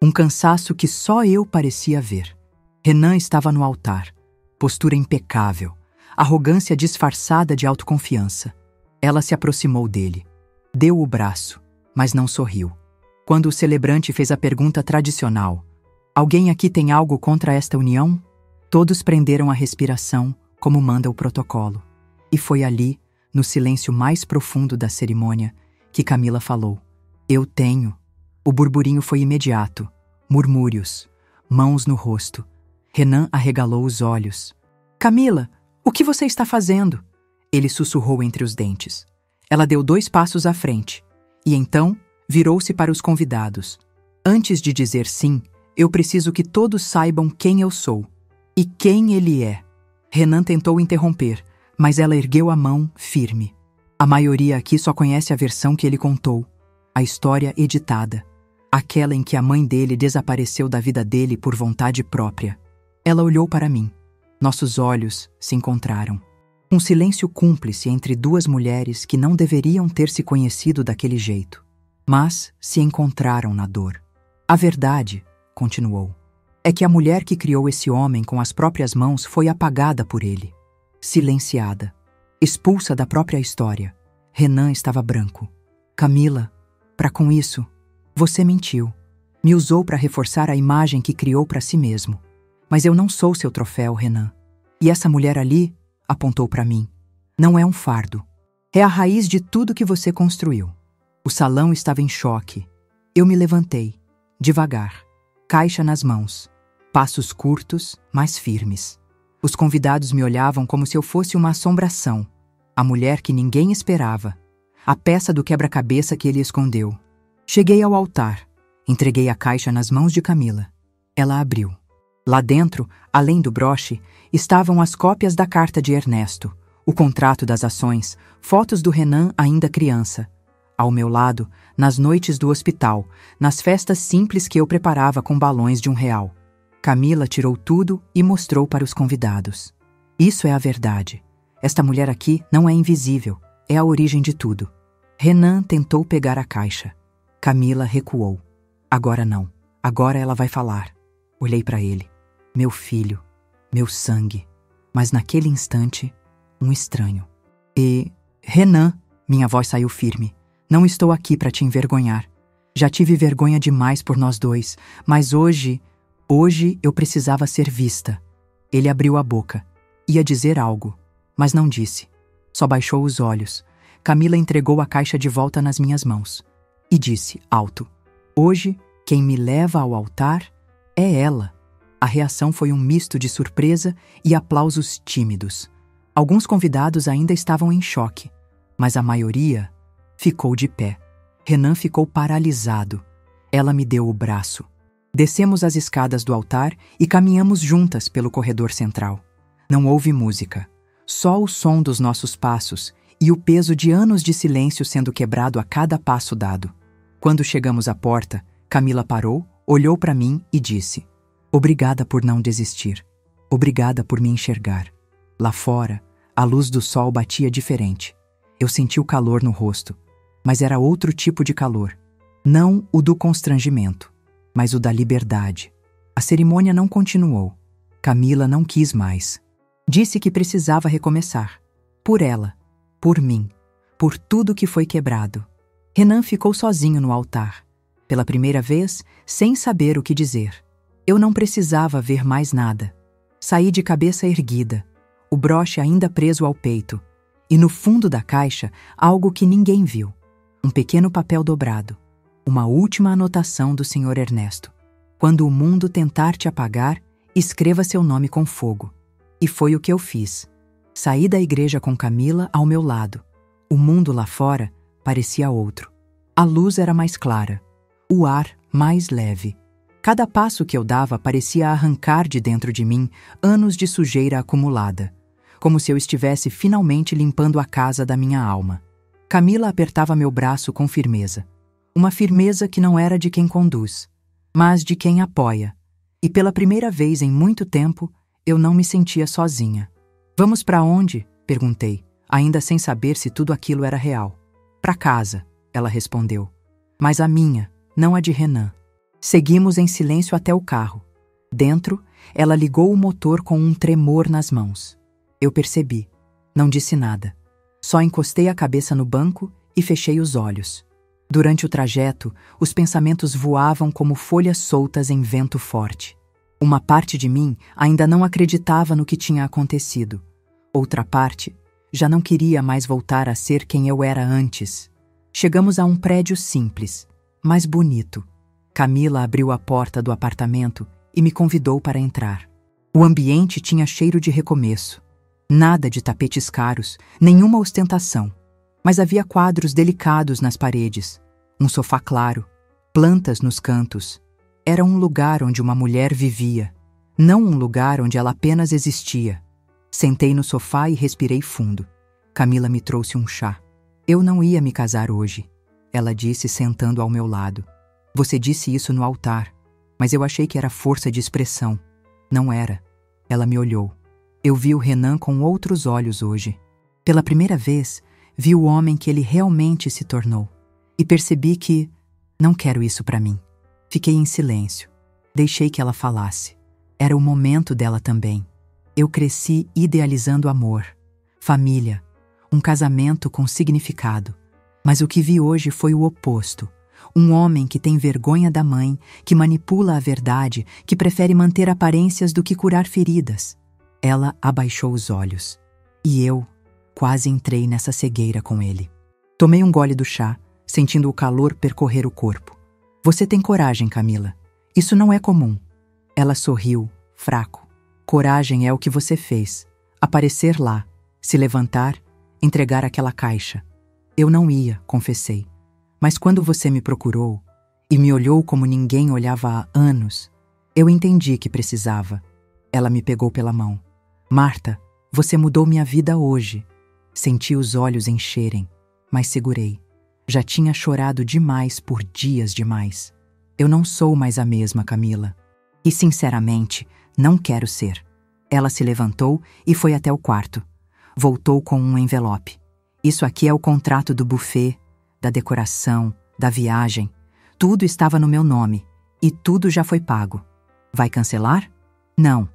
Um cansaço que só eu parecia ver. Renan estava no altar, postura impecável, arrogância disfarçada de autoconfiança. Ela se aproximou dele. Deu o braço, mas não sorriu. Quando o celebrante fez a pergunta tradicional: "Alguém aqui tem algo contra esta união?", todos prenderam a respiração, como manda o protocolo. E foi ali, no silêncio mais profundo da cerimônia, que Camila falou: "Eu tenho." O burburinho foi imediato. Murmúrios, mãos no rosto. Renan arregalou os olhos. "Camila, o que você está fazendo?" Ele sussurrou entre os dentes. Ela deu 2 passos à frente. E então, virou-se para os convidados. "Antes de dizer sim, eu preciso que todos saibam quem eu sou. E quem ele é." Renan tentou interromper, mas ela ergueu a mão, firme. A maioria aqui só conhece a versão que ele contou. A história editada. Aquela em que a mãe dele desapareceu da vida dele por vontade própria. Ela olhou para mim. Nossos olhos se encontraram. Um silêncio cúmplice entre 2 mulheres que não deveriam ter se conhecido daquele jeito, mas se encontraram na dor. "A verdade", continuou, "é que a mulher que criou esse homem com as próprias mãos foi apagada por ele. Silenciada. Expulsa da própria história." Renan estava branco. "Camila, para com isso, você mentiu. Me usou para reforçar a imagem que criou para si mesmo. Mas eu não sou seu troféu, Renan. E essa mulher ali", apontou para mim, "não é um fardo. É a raiz de tudo que você construiu." O salão estava em choque. Eu me levantei, devagar, caixa nas mãos, passos curtos, mas firmes. Os convidados me olhavam como se eu fosse uma assombração, a mulher que ninguém esperava, a peça do quebra-cabeça que ele escondeu. Cheguei ao altar, entreguei a caixa nas mãos de Camila. Ela abriu. Lá dentro, além do broche, estavam as cópias da carta de Ernesto, o contrato das ações, fotos do Renan ainda criança. Ao meu lado, nas noites do hospital, nas festas simples que eu preparava com balões de R$1. Camila tirou tudo e mostrou para os convidados. "Isso é a verdade. Esta mulher aqui não é invisível, é a origem de tudo." Renan tentou pegar a caixa. Camila recuou. "Agora não. Agora ela vai falar." Olhei para ele. Meu filho, meu sangue. Mas naquele instante, um estranho. Renan, minha voz saiu firme. "Não estou aqui para te envergonhar. Já tive vergonha demais por nós 2, mas hoje eu precisava ser vista." Ele abriu a boca. Ia dizer algo, mas não disse. Só baixou os olhos. Camila entregou a caixa de volta nas minhas mãos. E disse, alto, "Hoje, quem me leva ao altar é ela." A reação foi um misto de surpresa e aplausos tímidos. Alguns convidados ainda estavam em choque, mas a maioria ficou de pé. Renan ficou paralisado. Ela me deu o braço. Descemos as escadas do altar e caminhamos juntas pelo corredor central. Não houve música, só o som dos nossos passos e o peso de anos de silêncio sendo quebrado a cada passo dado. Quando chegamos à porta, Camila parou, olhou para mim e disse, "Obrigada por não desistir. Obrigada por me enxergar." Lá fora, a luz do sol batia diferente. Eu senti o calor no rosto, mas era outro tipo de calor. Não o do constrangimento, mas o da liberdade. A cerimônia não continuou. Camila não quis mais. Disse que precisava recomeçar. Por ela, por mim, por tudo que foi quebrado. Renan ficou sozinho no altar. Pela primeira vez, sem saber o que dizer. Eu não precisava ver mais nada. Saí de cabeça erguida, o broche ainda preso ao peito, e no fundo da caixa, algo que ninguém viu. Um pequeno papel dobrado. Uma última anotação do Sr. Ernesto. "Quando o mundo tentar te apagar, escreva seu nome com fogo." E foi o que eu fiz. Saí da igreja com Camila ao meu lado. O mundo lá fora parecia outro. A luz era mais clara, o ar mais leve. Cada passo que eu dava parecia arrancar de dentro de mim anos de sujeira acumulada, como se eu estivesse finalmente limpando a casa da minha alma. Camila apertava meu braço com firmeza. Uma firmeza que não era de quem conduz, mas de quem apoia. E pela primeira vez em muito tempo, eu não me sentia sozinha. "Vamos para onde?" perguntei, ainda sem saber se tudo aquilo era real. "Para casa", ela respondeu. "Mas a minha, não a de Renan." Seguimos em silêncio até o carro. Dentro, ela ligou o motor com um tremor nas mãos. Eu percebi. Não disse nada. Só encostei a cabeça no banco e fechei os olhos. Durante o trajeto, os pensamentos voavam como folhas soltas em vento forte. Uma parte de mim ainda não acreditava no que tinha acontecido. Outra parte já não queria mais voltar a ser quem eu era antes. Chegamos a um prédio simples, mas bonito. Camila abriu a porta do apartamento e me convidou para entrar. O ambiente tinha cheiro de recomeço. Nada de tapetes caros, nenhuma ostentação. Mas havia quadros delicados nas paredes, um sofá claro, plantas nos cantos. Era um lugar onde uma mulher vivia, não um lugar onde ela apenas existia. Sentei no sofá e respirei fundo. Camila me trouxe um chá. "Eu não ia me casar hoje", ela disse sentando ao meu lado. "Você disse isso no altar, mas eu achei que era força de expressão." "Não era." Ela me olhou. "Eu vi o Renan com outros olhos hoje. Pela primeira vez, vi o homem que ele realmente se tornou. E percebi que não quero isso para mim." Fiquei em silêncio. Deixei que ela falasse. Era o momento dela também. Eu cresci idealizando amor, família, um casamento com significado. Mas o que vi hoje foi o oposto. Um homem que tem vergonha da mãe, que manipula a verdade, que prefere manter aparências do que curar feridas. Ela abaixou os olhos. E eu quase entrei nessa cegueira com ele. Tomei um gole do chá, sentindo o calor percorrer o corpo. "Você tem coragem, Camila. Isso não é comum." Ela sorriu, fraco. "Coragem é o que você fez. Aparecer lá, se levantar, entregar aquela caixa." "Eu não ia", confessei. "Mas quando você me procurou e me olhou como ninguém olhava há anos, eu entendi que precisava." Ela me pegou pela mão. "Marta, você mudou minha vida hoje." Senti os olhos encherem, mas segurei. Já tinha chorado demais por dias demais. "Eu não sou mais a mesma, Camila. E, sinceramente, não quero ser." Ela se levantou e foi até o quarto. Voltou com um envelope. "Isso aqui é o contrato do buffet, da decoração, da viagem. Tudo estava no meu nome e tudo já foi pago. Vai cancelar?" "Não."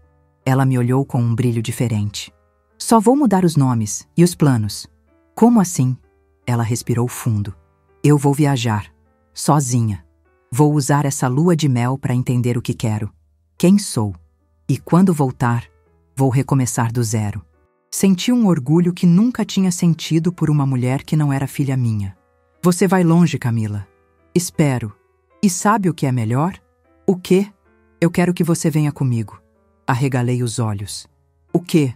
Ela me olhou com um brilho diferente. "Só vou mudar os nomes e os planos." "Como assim?" Ela respirou fundo. "Eu vou viajar, sozinha. Vou usar essa lua de mel para entender o que quero, quem sou. E quando voltar, vou recomeçar do zero." Senti um orgulho que nunca tinha sentido por uma mulher que não era filha minha. "Você vai longe, Camila." "Espero. E sabe o que é melhor?" "O quê?" "Eu quero que você venha comigo." Arregalei os olhos. "O quê?"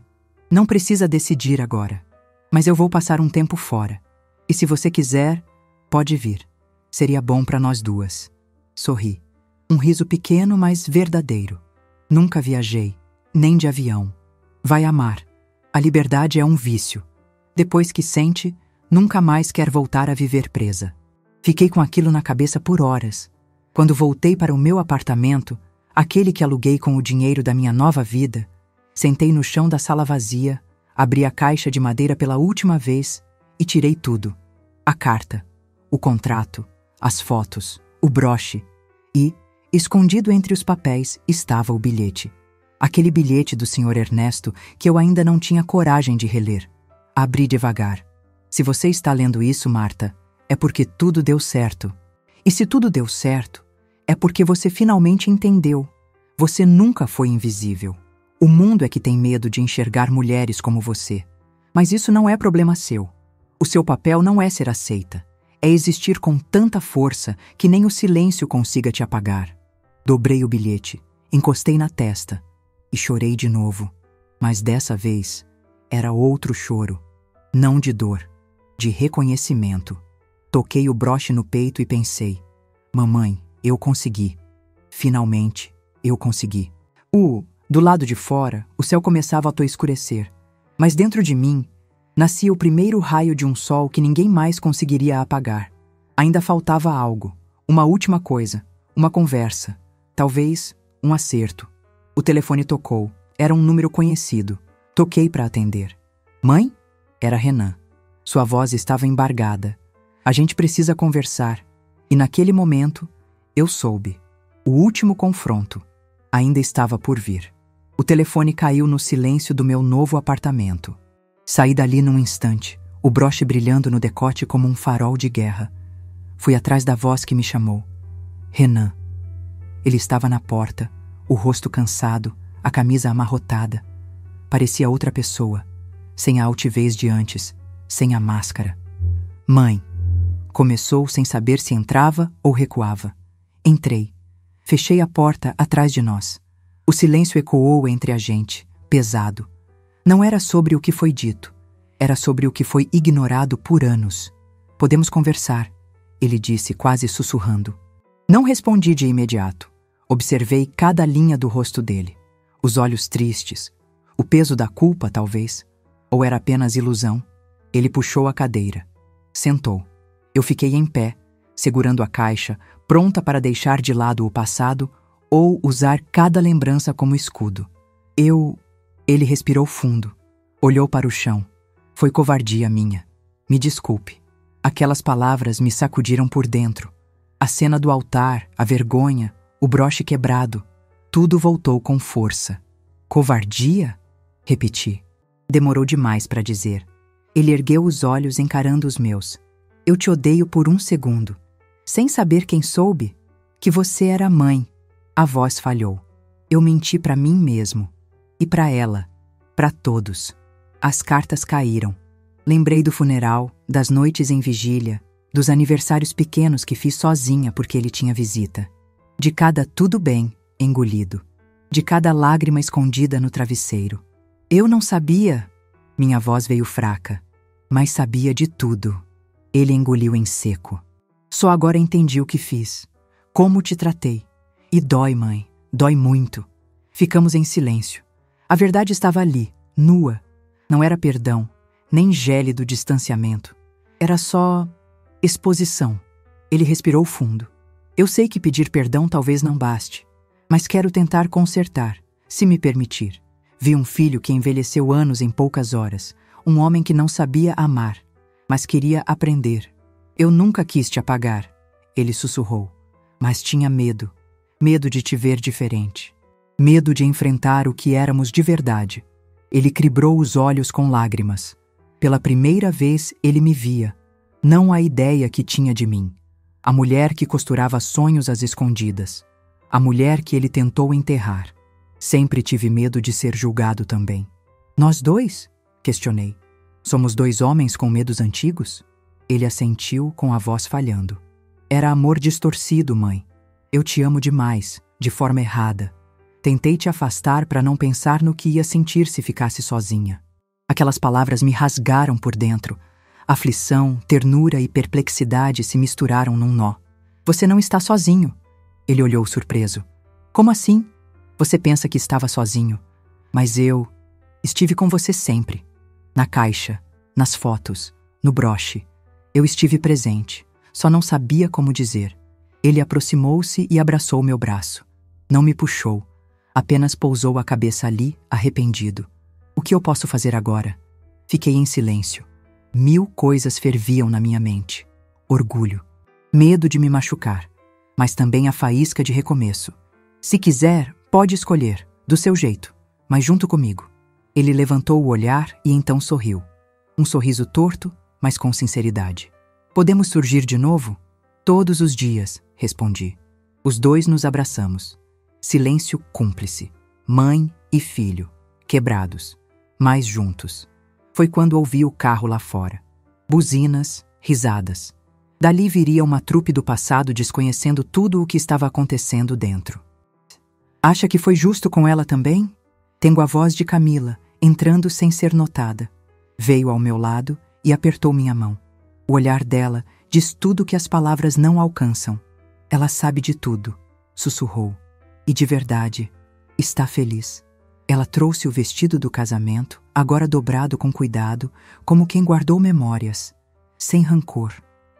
"Não precisa decidir agora. Mas eu vou passar um tempo fora. E se você quiser, pode vir. Seria bom para nós duas." Sorri. Um riso pequeno, mas verdadeiro. "Nunca viajei, nem de avião." "Vai amar. A liberdade é um vício. Depois que sente, nunca mais quer voltar a viver presa." Fiquei com aquilo na cabeça por horas. Quando voltei para o meu apartamento, aquele que aluguei com o dinheiro da minha nova vida, sentei no chão da sala vazia, abri a caixa de madeira pela última vez e tirei tudo. A carta, o contrato, as fotos, o broche e, escondido entre os papéis, estava o bilhete. Aquele bilhete do Sr. Ernesto que eu ainda não tinha coragem de reler. Abri devagar. "Se você está lendo isso, Marta, é porque tudo deu certo. E se tudo deu certo, é porque você finalmente entendeu. Você nunca foi invisível. O mundo é que tem medo de enxergar mulheres como você. Mas isso não é problema seu. O seu papel não é ser aceita. É existir com tanta força que nem o silêncio consiga te apagar." Dobrei o bilhete, encostei na testa e chorei de novo. Mas dessa vez era outro choro. Não de dor, de reconhecimento. Toquei o broche no peito e pensei: "Mamãe, eu consegui. Finalmente, eu consegui. Do lado de fora, o céu começava a escurecer, mas dentro de mim, nascia o primeiro raio de um sol que ninguém mais conseguiria apagar. Ainda faltava algo, uma última coisa, uma conversa, talvez um acerto. O telefone tocou, era um número conhecido. Toquei para atender. Mãe? Era Renan. Sua voz estava embargada. A gente precisa conversar. E naquele momento, eu soube. O último confronto ainda estava por vir. O telefone caiu no silêncio do meu novo apartamento. Saí dali num instante, o broche brilhando no decote como um farol de guerra. Fui atrás da voz que me chamou. Renan. Ele estava na porta, o rosto cansado, a camisa amarrotada. Parecia outra pessoa, sem a altivez de antes, sem a máscara. Mãe. Começou sem saber se entrava ou recuava. Entrei. Fechei a porta atrás de nós. O silêncio ecoou entre a gente, pesado. Não era sobre o que foi dito, era sobre o que foi ignorado por anos. Podemos conversar, ele disse, quase sussurrando. Não respondi de imediato. Observei cada linha do rosto dele. Os olhos tristes. O peso da culpa, talvez. Ou era apenas ilusão? Ele puxou a cadeira. Sentou. Eu fiquei em pé, segurando a caixa, pronta para deixar de lado o passado ou usar cada lembrança como escudo. Ele respirou fundo. Olhou para o chão. Foi covardia minha. Me desculpe. Aquelas palavras me sacudiram por dentro. A cena do altar, a vergonha, o broche quebrado. Tudo voltou com força. Covardia? Repeti. Demorou demais para dizer. Ele ergueu os olhos encarando os meus. Eu te odeio por um segundo. Sem saber quem soube, que você era mãe. A voz falhou. Eu menti para mim mesmo. E para ela. Para todos. As cartas caíram. Lembrei do funeral, das noites em vigília, dos aniversários pequenos que fiz sozinha porque ele tinha visita. De cada tudo bem, engolido. De cada lágrima escondida no travesseiro. Eu não sabia. Minha voz veio fraca. Mas sabia de tudo. Ele engoliu em seco. Só agora entendi o que fiz. Como te tratei. E dói, mãe. Dói muito. Ficamos em silêncio. A verdade estava ali, nua. Não era perdão, nem gélido distanciamento. Era só exposição. Ele respirou fundo. Eu sei que pedir perdão talvez não baste, mas quero tentar consertar, se me permitir. Vi um filho que envelheceu anos em poucas horas, um homem que não sabia amar, mas queria aprender. Eu nunca quis te apagar, ele sussurrou, mas tinha medo. Medo de te ver diferente. Medo de enfrentar o que éramos de verdade. Ele cribrou os olhos com lágrimas. Pela primeira vez ele me via, não a ideia que tinha de mim. A mulher que costurava sonhos às escondidas. A mulher que ele tentou enterrar. Sempre tive medo de ser julgado também. Nós dois? Questionei. Somos dois homens com medos antigos? Ele assentiu com a voz falhando. Era amor distorcido, mãe. Eu te amo demais, de forma errada. Tentei te afastar para não pensar no que ia sentir se ficasse sozinha. Aquelas palavras me rasgaram por dentro. Aflição, ternura e perplexidade se misturaram num nó. Você não está sozinho. Ele olhou surpreso. Como assim? Você pensa que estava sozinho. Mas eu estive com você sempre. Na caixa, nas fotos, no broche. Eu estive presente. Só não sabia como dizer. Ele aproximou-se e abraçou meu braço. Não me puxou. Apenas pousou a cabeça ali, arrependido. O que eu posso fazer agora? Fiquei em silêncio. 1000 coisas ferviam na minha mente. Orgulho. Medo de me machucar. Mas também a faísca de recomeço. Se quiser, pode escolher, do seu jeito, mas junto comigo. Ele levantou o olhar e então sorriu. Um sorriso torto, mas com sinceridade. Podemos surgir de novo? Todos os dias, respondi. Os dois nos abraçamos. Silêncio cúmplice. Mãe e filho, quebrados, mas juntos. Foi quando ouvi o carro lá fora. Buzinas, risadas. Dali viria uma trupe do passado desconhecendo tudo o que estava acontecendo dentro. Acha que foi justo com ela também? Tenho a voz de Camila, entrando sem ser notada. Veio ao meu lado e apertou minha mão. O olhar dela diz tudo que as palavras não alcançam. Ela sabe de tudo, sussurrou. E de verdade, está feliz. Ela trouxe o vestido do casamento, agora dobrado com cuidado, como quem guardou memórias, sem rancor,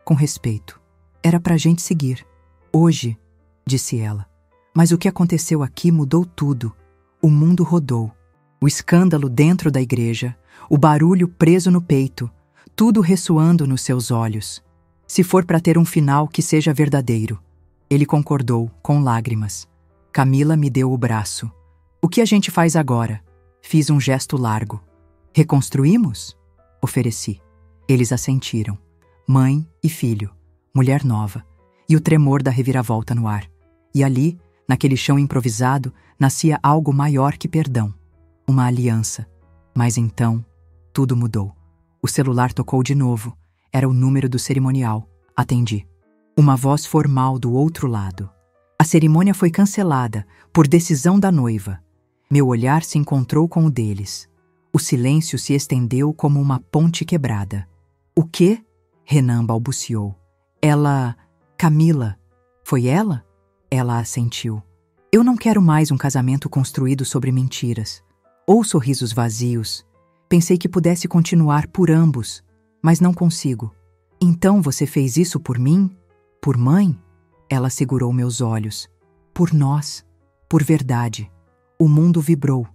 com respeito. Era pra gente seguir. Hoje, disse ela. Mas o que aconteceu aqui mudou tudo. O mundo rodou. O escândalo dentro da igreja, o barulho preso no peito, tudo ressoando nos seus olhos. Se for para ter um final que seja verdadeiro. Ele concordou, com lágrimas. Camila me deu o braço. O que a gente faz agora? Fiz um gesto largo. Reconstruímos? Ofereci. Eles assentiram. Mãe e filho, mulher nova, e o tremor da reviravolta no ar. E ali, naquele chão improvisado, nascia algo maior que perdão. Uma aliança. Mas então, tudo mudou. O celular tocou de novo. Era o número do cerimonial. Atendi. Uma voz formal do outro lado. A cerimônia foi cancelada, por decisão da noiva. Meu olhar se encontrou com o deles. O silêncio se estendeu como uma ponte quebrada. O quê? Renan balbuciou. Ela... Camila. Foi ela? Ela assentiu. Eu não quero mais um casamento construído sobre mentiras. Ou sorrisos vazios. Pensei que pudesse continuar por ambos, mas não consigo. Então você fez isso por mim? Por mãe? Ela segurou meus olhos. Por nós. Por verdade. O mundo vibrou.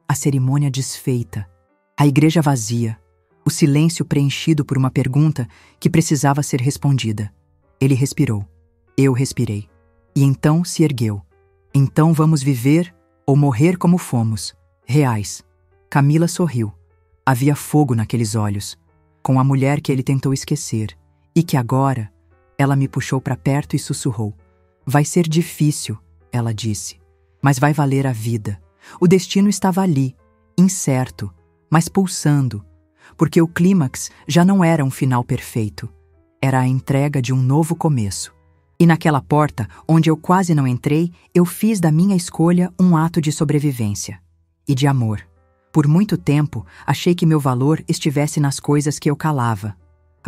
A cerimônia desfeita. A igreja vazia. O silêncio preenchido por uma pergunta que precisava ser respondida. Ele respirou. Eu respirei. E então se ergueu. Então vamos viver ou morrer como fomos. Reais. Camila sorriu. Havia fogo naqueles olhos. Com a mulher que ele tentou esquecer. E que agora... Ela me puxou para perto e sussurrou. Vai ser difícil, ela disse. Mas vai valer a vida. O destino estava ali, incerto, mas pulsando. Porque o clímax já não era um final perfeito. Era a entrega de um novo começo. E naquela porta, onde eu quase não entrei, eu fiz da minha escolha um ato de sobrevivência. E de amor. Por muito tempo, achei que meu valor estivesse nas coisas que eu calava.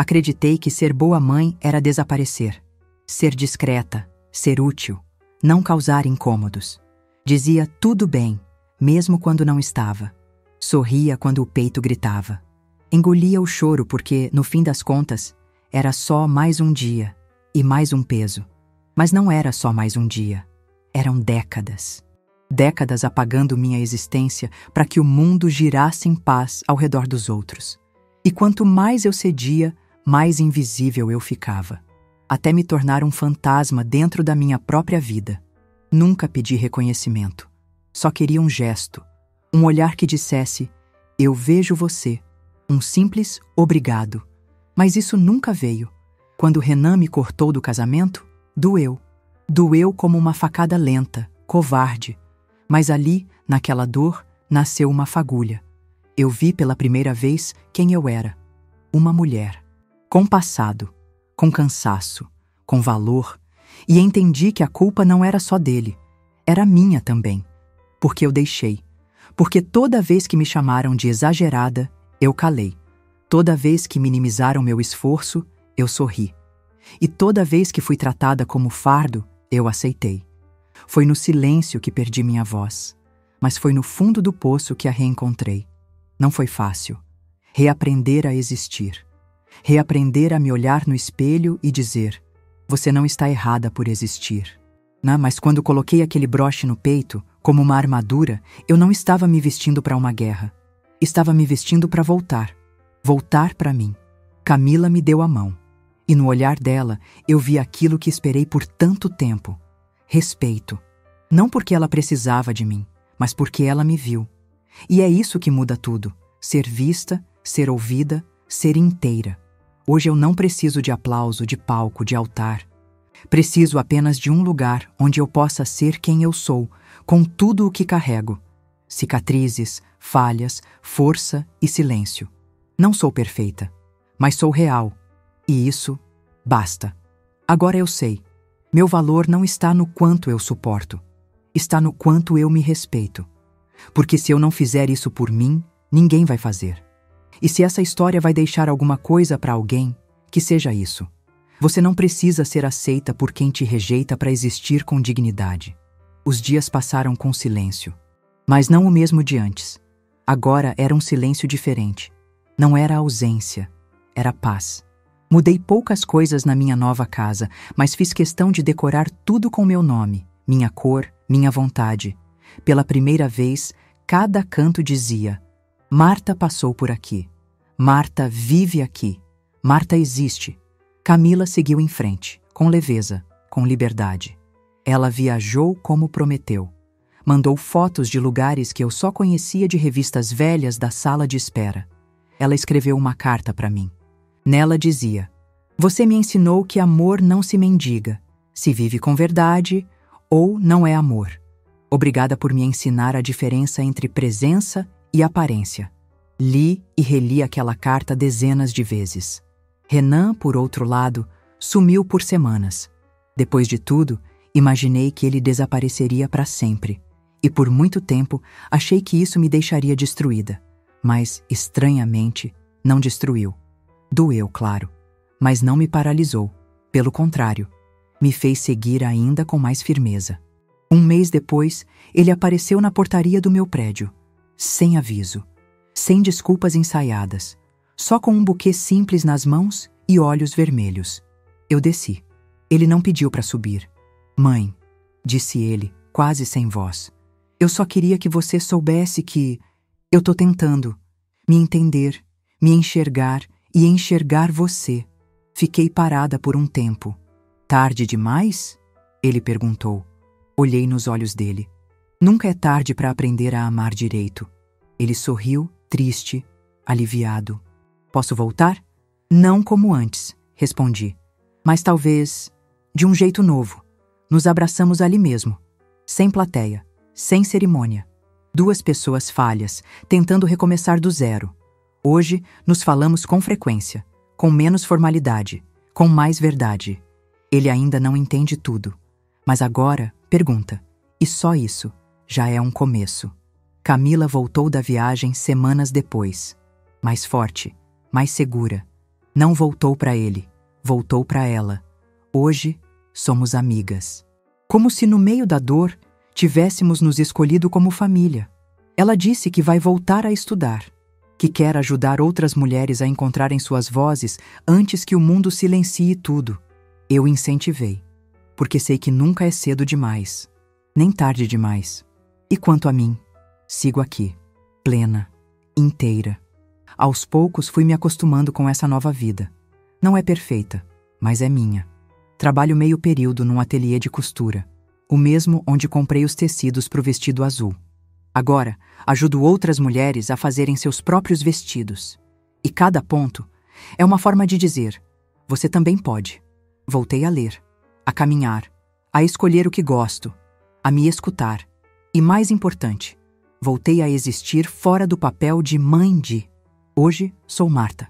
Acreditei que ser boa mãe era desaparecer. Ser discreta, ser útil, não causar incômodos. Dizia tudo bem, mesmo quando não estava. Sorria quando o peito gritava. Engolia o choro porque, no fim das contas, era só mais um dia e mais um peso. Mas não era só mais um dia. Eram décadas. Décadas apagando minha existência para que o mundo girasse em paz ao redor dos outros. E quanto mais eu cedia, mais invisível eu ficava, até me tornar um fantasma dentro da minha própria vida. Nunca pedi reconhecimento. Só queria um gesto, um olhar que dissesse, eu vejo você, um simples obrigado. Mas isso nunca veio. Quando Renan me cortou do casamento, doeu. Doeu como uma facada lenta, covarde. Mas ali, naquela dor, nasceu uma fagulha. Eu vi pela primeira vez quem eu era. Uma mulher. Com passado, com cansaço, com valor, e entendi que a culpa não era só dele, era minha também, porque eu deixei, porque toda vez que me chamaram de exagerada, eu calei, toda vez que minimizaram meu esforço, eu sorri, e toda vez que fui tratada como fardo, eu aceitei. Foi no silêncio que perdi minha voz, mas foi no fundo do poço que a reencontrei. Não foi fácil, reaprender a existir. Reaprender a me olhar no espelho e dizer, você não está errada por existir. Mas quando coloquei aquele broche no peito, como uma armadura, eu não estava me vestindo para uma guerra. Estava me vestindo para voltar. Voltar para mim. Camila me deu a mão. E no olhar dela, eu vi aquilo que esperei por tanto tempo. Respeito. Não porque ela precisava de mim, mas porque ela me viu. E é isso que muda tudo. Ser vista, ser ouvida, ser inteira. Hoje eu não preciso de aplauso, de palco, de altar. Preciso apenas de um lugar onde eu possa ser quem eu sou, com tudo o que carrego. Cicatrizes, falhas, força e silêncio. Não sou perfeita, mas sou real. E isso basta. Agora eu sei. Meu valor não está no quanto eu suporto. Está no quanto eu me respeito. Porque se eu não fizer isso por mim, ninguém vai fazer. E se essa história vai deixar alguma coisa para alguém, que seja isso. Você não precisa ser aceita por quem te rejeita para existir com dignidade. Os dias passaram com silêncio. Mas não o mesmo de antes. Agora era um silêncio diferente. Não era ausência, era paz. Mudei poucas coisas na minha nova casa, mas fiz questão de decorar tudo com meu nome, minha cor, minha vontade. Pela primeira vez, cada canto dizia: Marta passou por aqui. Marta vive aqui. Marta existe. Camila seguiu em frente, com leveza, com liberdade. Ela viajou como prometeu. Mandou fotos de lugares que eu só conhecia de revistas velhas da sala de espera. Ela escreveu uma carta para mim. Nela dizia: Você me ensinou que amor não se mendiga, se vive com verdade ou não é amor. Obrigada por me ensinar a diferença entre presença e aparência. Li e reli aquela carta dezenas de vezes. Renan, por outro lado, sumiu por semanas. Depois de tudo, imaginei que ele desapareceria para sempre. E por muito tempo achei que isso me deixaria destruída. Mas, estranhamente, não destruiu. Doeu, claro, mas não me paralisou. Pelo contrário, me fez seguir ainda com mais firmeza. Um mês depois, ele apareceu na portaria do meu prédio, sem aviso, sem desculpas ensaiadas, só com um buquê simples nas mãos e olhos vermelhos. Eu desci. Ele não pediu para subir. Mãe, disse ele, quase sem voz, eu só queria que você soubesse que eu tô tentando me entender, me enxergar e enxergar você. Fiquei parada por um tempo. Tarde demais? Ele perguntou. Olhei nos olhos dele. Nunca é tarde para aprender a amar direito. Ele sorriu, triste, aliviado. Posso voltar? Não como antes, respondi. Mas talvez de um jeito novo. Nos abraçamos ali mesmo, sem plateia, sem cerimônia. Duas pessoas falhas, tentando recomeçar do zero. Hoje, nos falamos com frequência, com menos formalidade, com mais verdade. Ele ainda não entende tudo, mas agora pergunta, e só isso já é um começo. Camila voltou da viagem semanas depois, mais forte, mais segura. Não voltou para ele, voltou para ela. Hoje, somos amigas. Como se no meio da dor, tivéssemos nos escolhido como família. Ela disse que vai voltar a estudar, que quer ajudar outras mulheres a encontrarem suas vozes antes que o mundo silencie tudo. Eu incentivei, porque sei que nunca é cedo demais, nem tarde demais. E quanto a mim, sigo aqui, plena, inteira. Aos poucos fui me acostumando com essa nova vida. Não é perfeita, mas é minha. Trabalho meio período num ateliê de costura, o mesmo onde comprei os tecidos para o vestido azul. Agora, ajudo outras mulheres a fazerem seus próprios vestidos. E cada ponto é uma forma de dizer: você também pode. Voltei a ler, a caminhar, a escolher o que gosto, a me escutar. E mais importante, voltei a existir fora do papel de mãe de. Hoje sou Marta.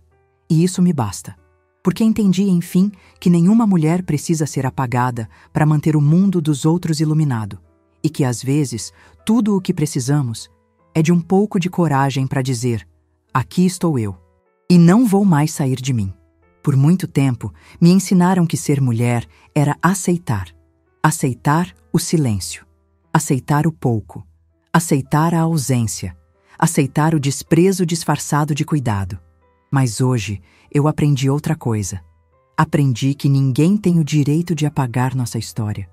E isso me basta. Porque entendi, enfim, que nenhuma mulher precisa ser apagada para manter o mundo dos outros iluminado. E que, às vezes, tudo o que precisamos é de um pouco de coragem para dizer: aqui estou eu. E não vou mais sair de mim. Por muito tempo, me ensinaram que ser mulher era aceitar. Aceitar o silêncio. Aceitar o pouco. Aceitar a ausência. Aceitar o desprezo disfarçado de cuidado. Mas hoje, eu aprendi outra coisa. Aprendi que ninguém tem o direito de apagar nossa história.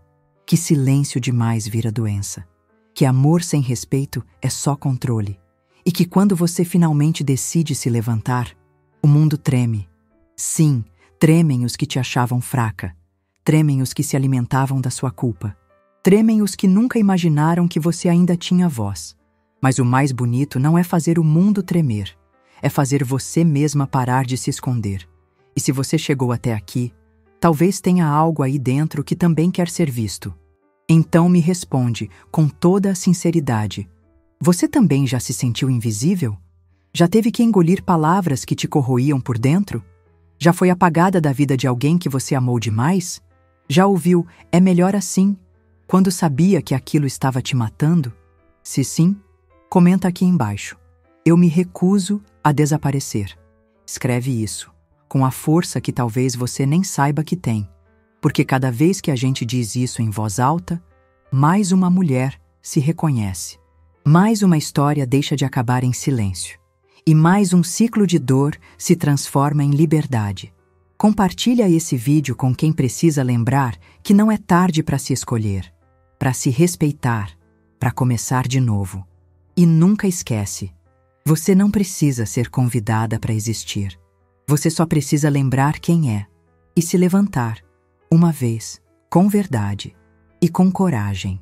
Que silêncio demais vira doença. Que amor sem respeito é só controle. E que quando você finalmente decide se levantar, o mundo treme. Sim, tremem os que te achavam fraca. Tremem os que se alimentavam da sua culpa. Tremem os que nunca imaginaram que você ainda tinha voz. Mas o mais bonito não é fazer o mundo tremer. É fazer você mesma parar de se esconder. E se você chegou até aqui, talvez tenha algo aí dentro que também quer ser visto. Então me responde, com toda a sinceridade: você também já se sentiu invisível? Já teve que engolir palavras que te corroíam por dentro? Já foi apagada da vida de alguém que você amou demais? Já ouviu "é melhor assim", quando sabia que aquilo estava te matando? Se sim, comenta aqui embaixo. Eu me recuso a desaparecer. Escreve isso, com a força que talvez você nem saiba que tem. Porque cada vez que a gente diz isso em voz alta, mais uma mulher se reconhece. Mais uma história deixa de acabar em silêncio. E mais um ciclo de dor se transforma em liberdade. Compartilha esse vídeo com quem precisa lembrar que não é tarde para se escolher, para se respeitar, para começar de novo. E nunca esquece, você não precisa ser convidada para existir. Você só precisa lembrar quem é e se levantar, uma vez, com verdade e com coragem.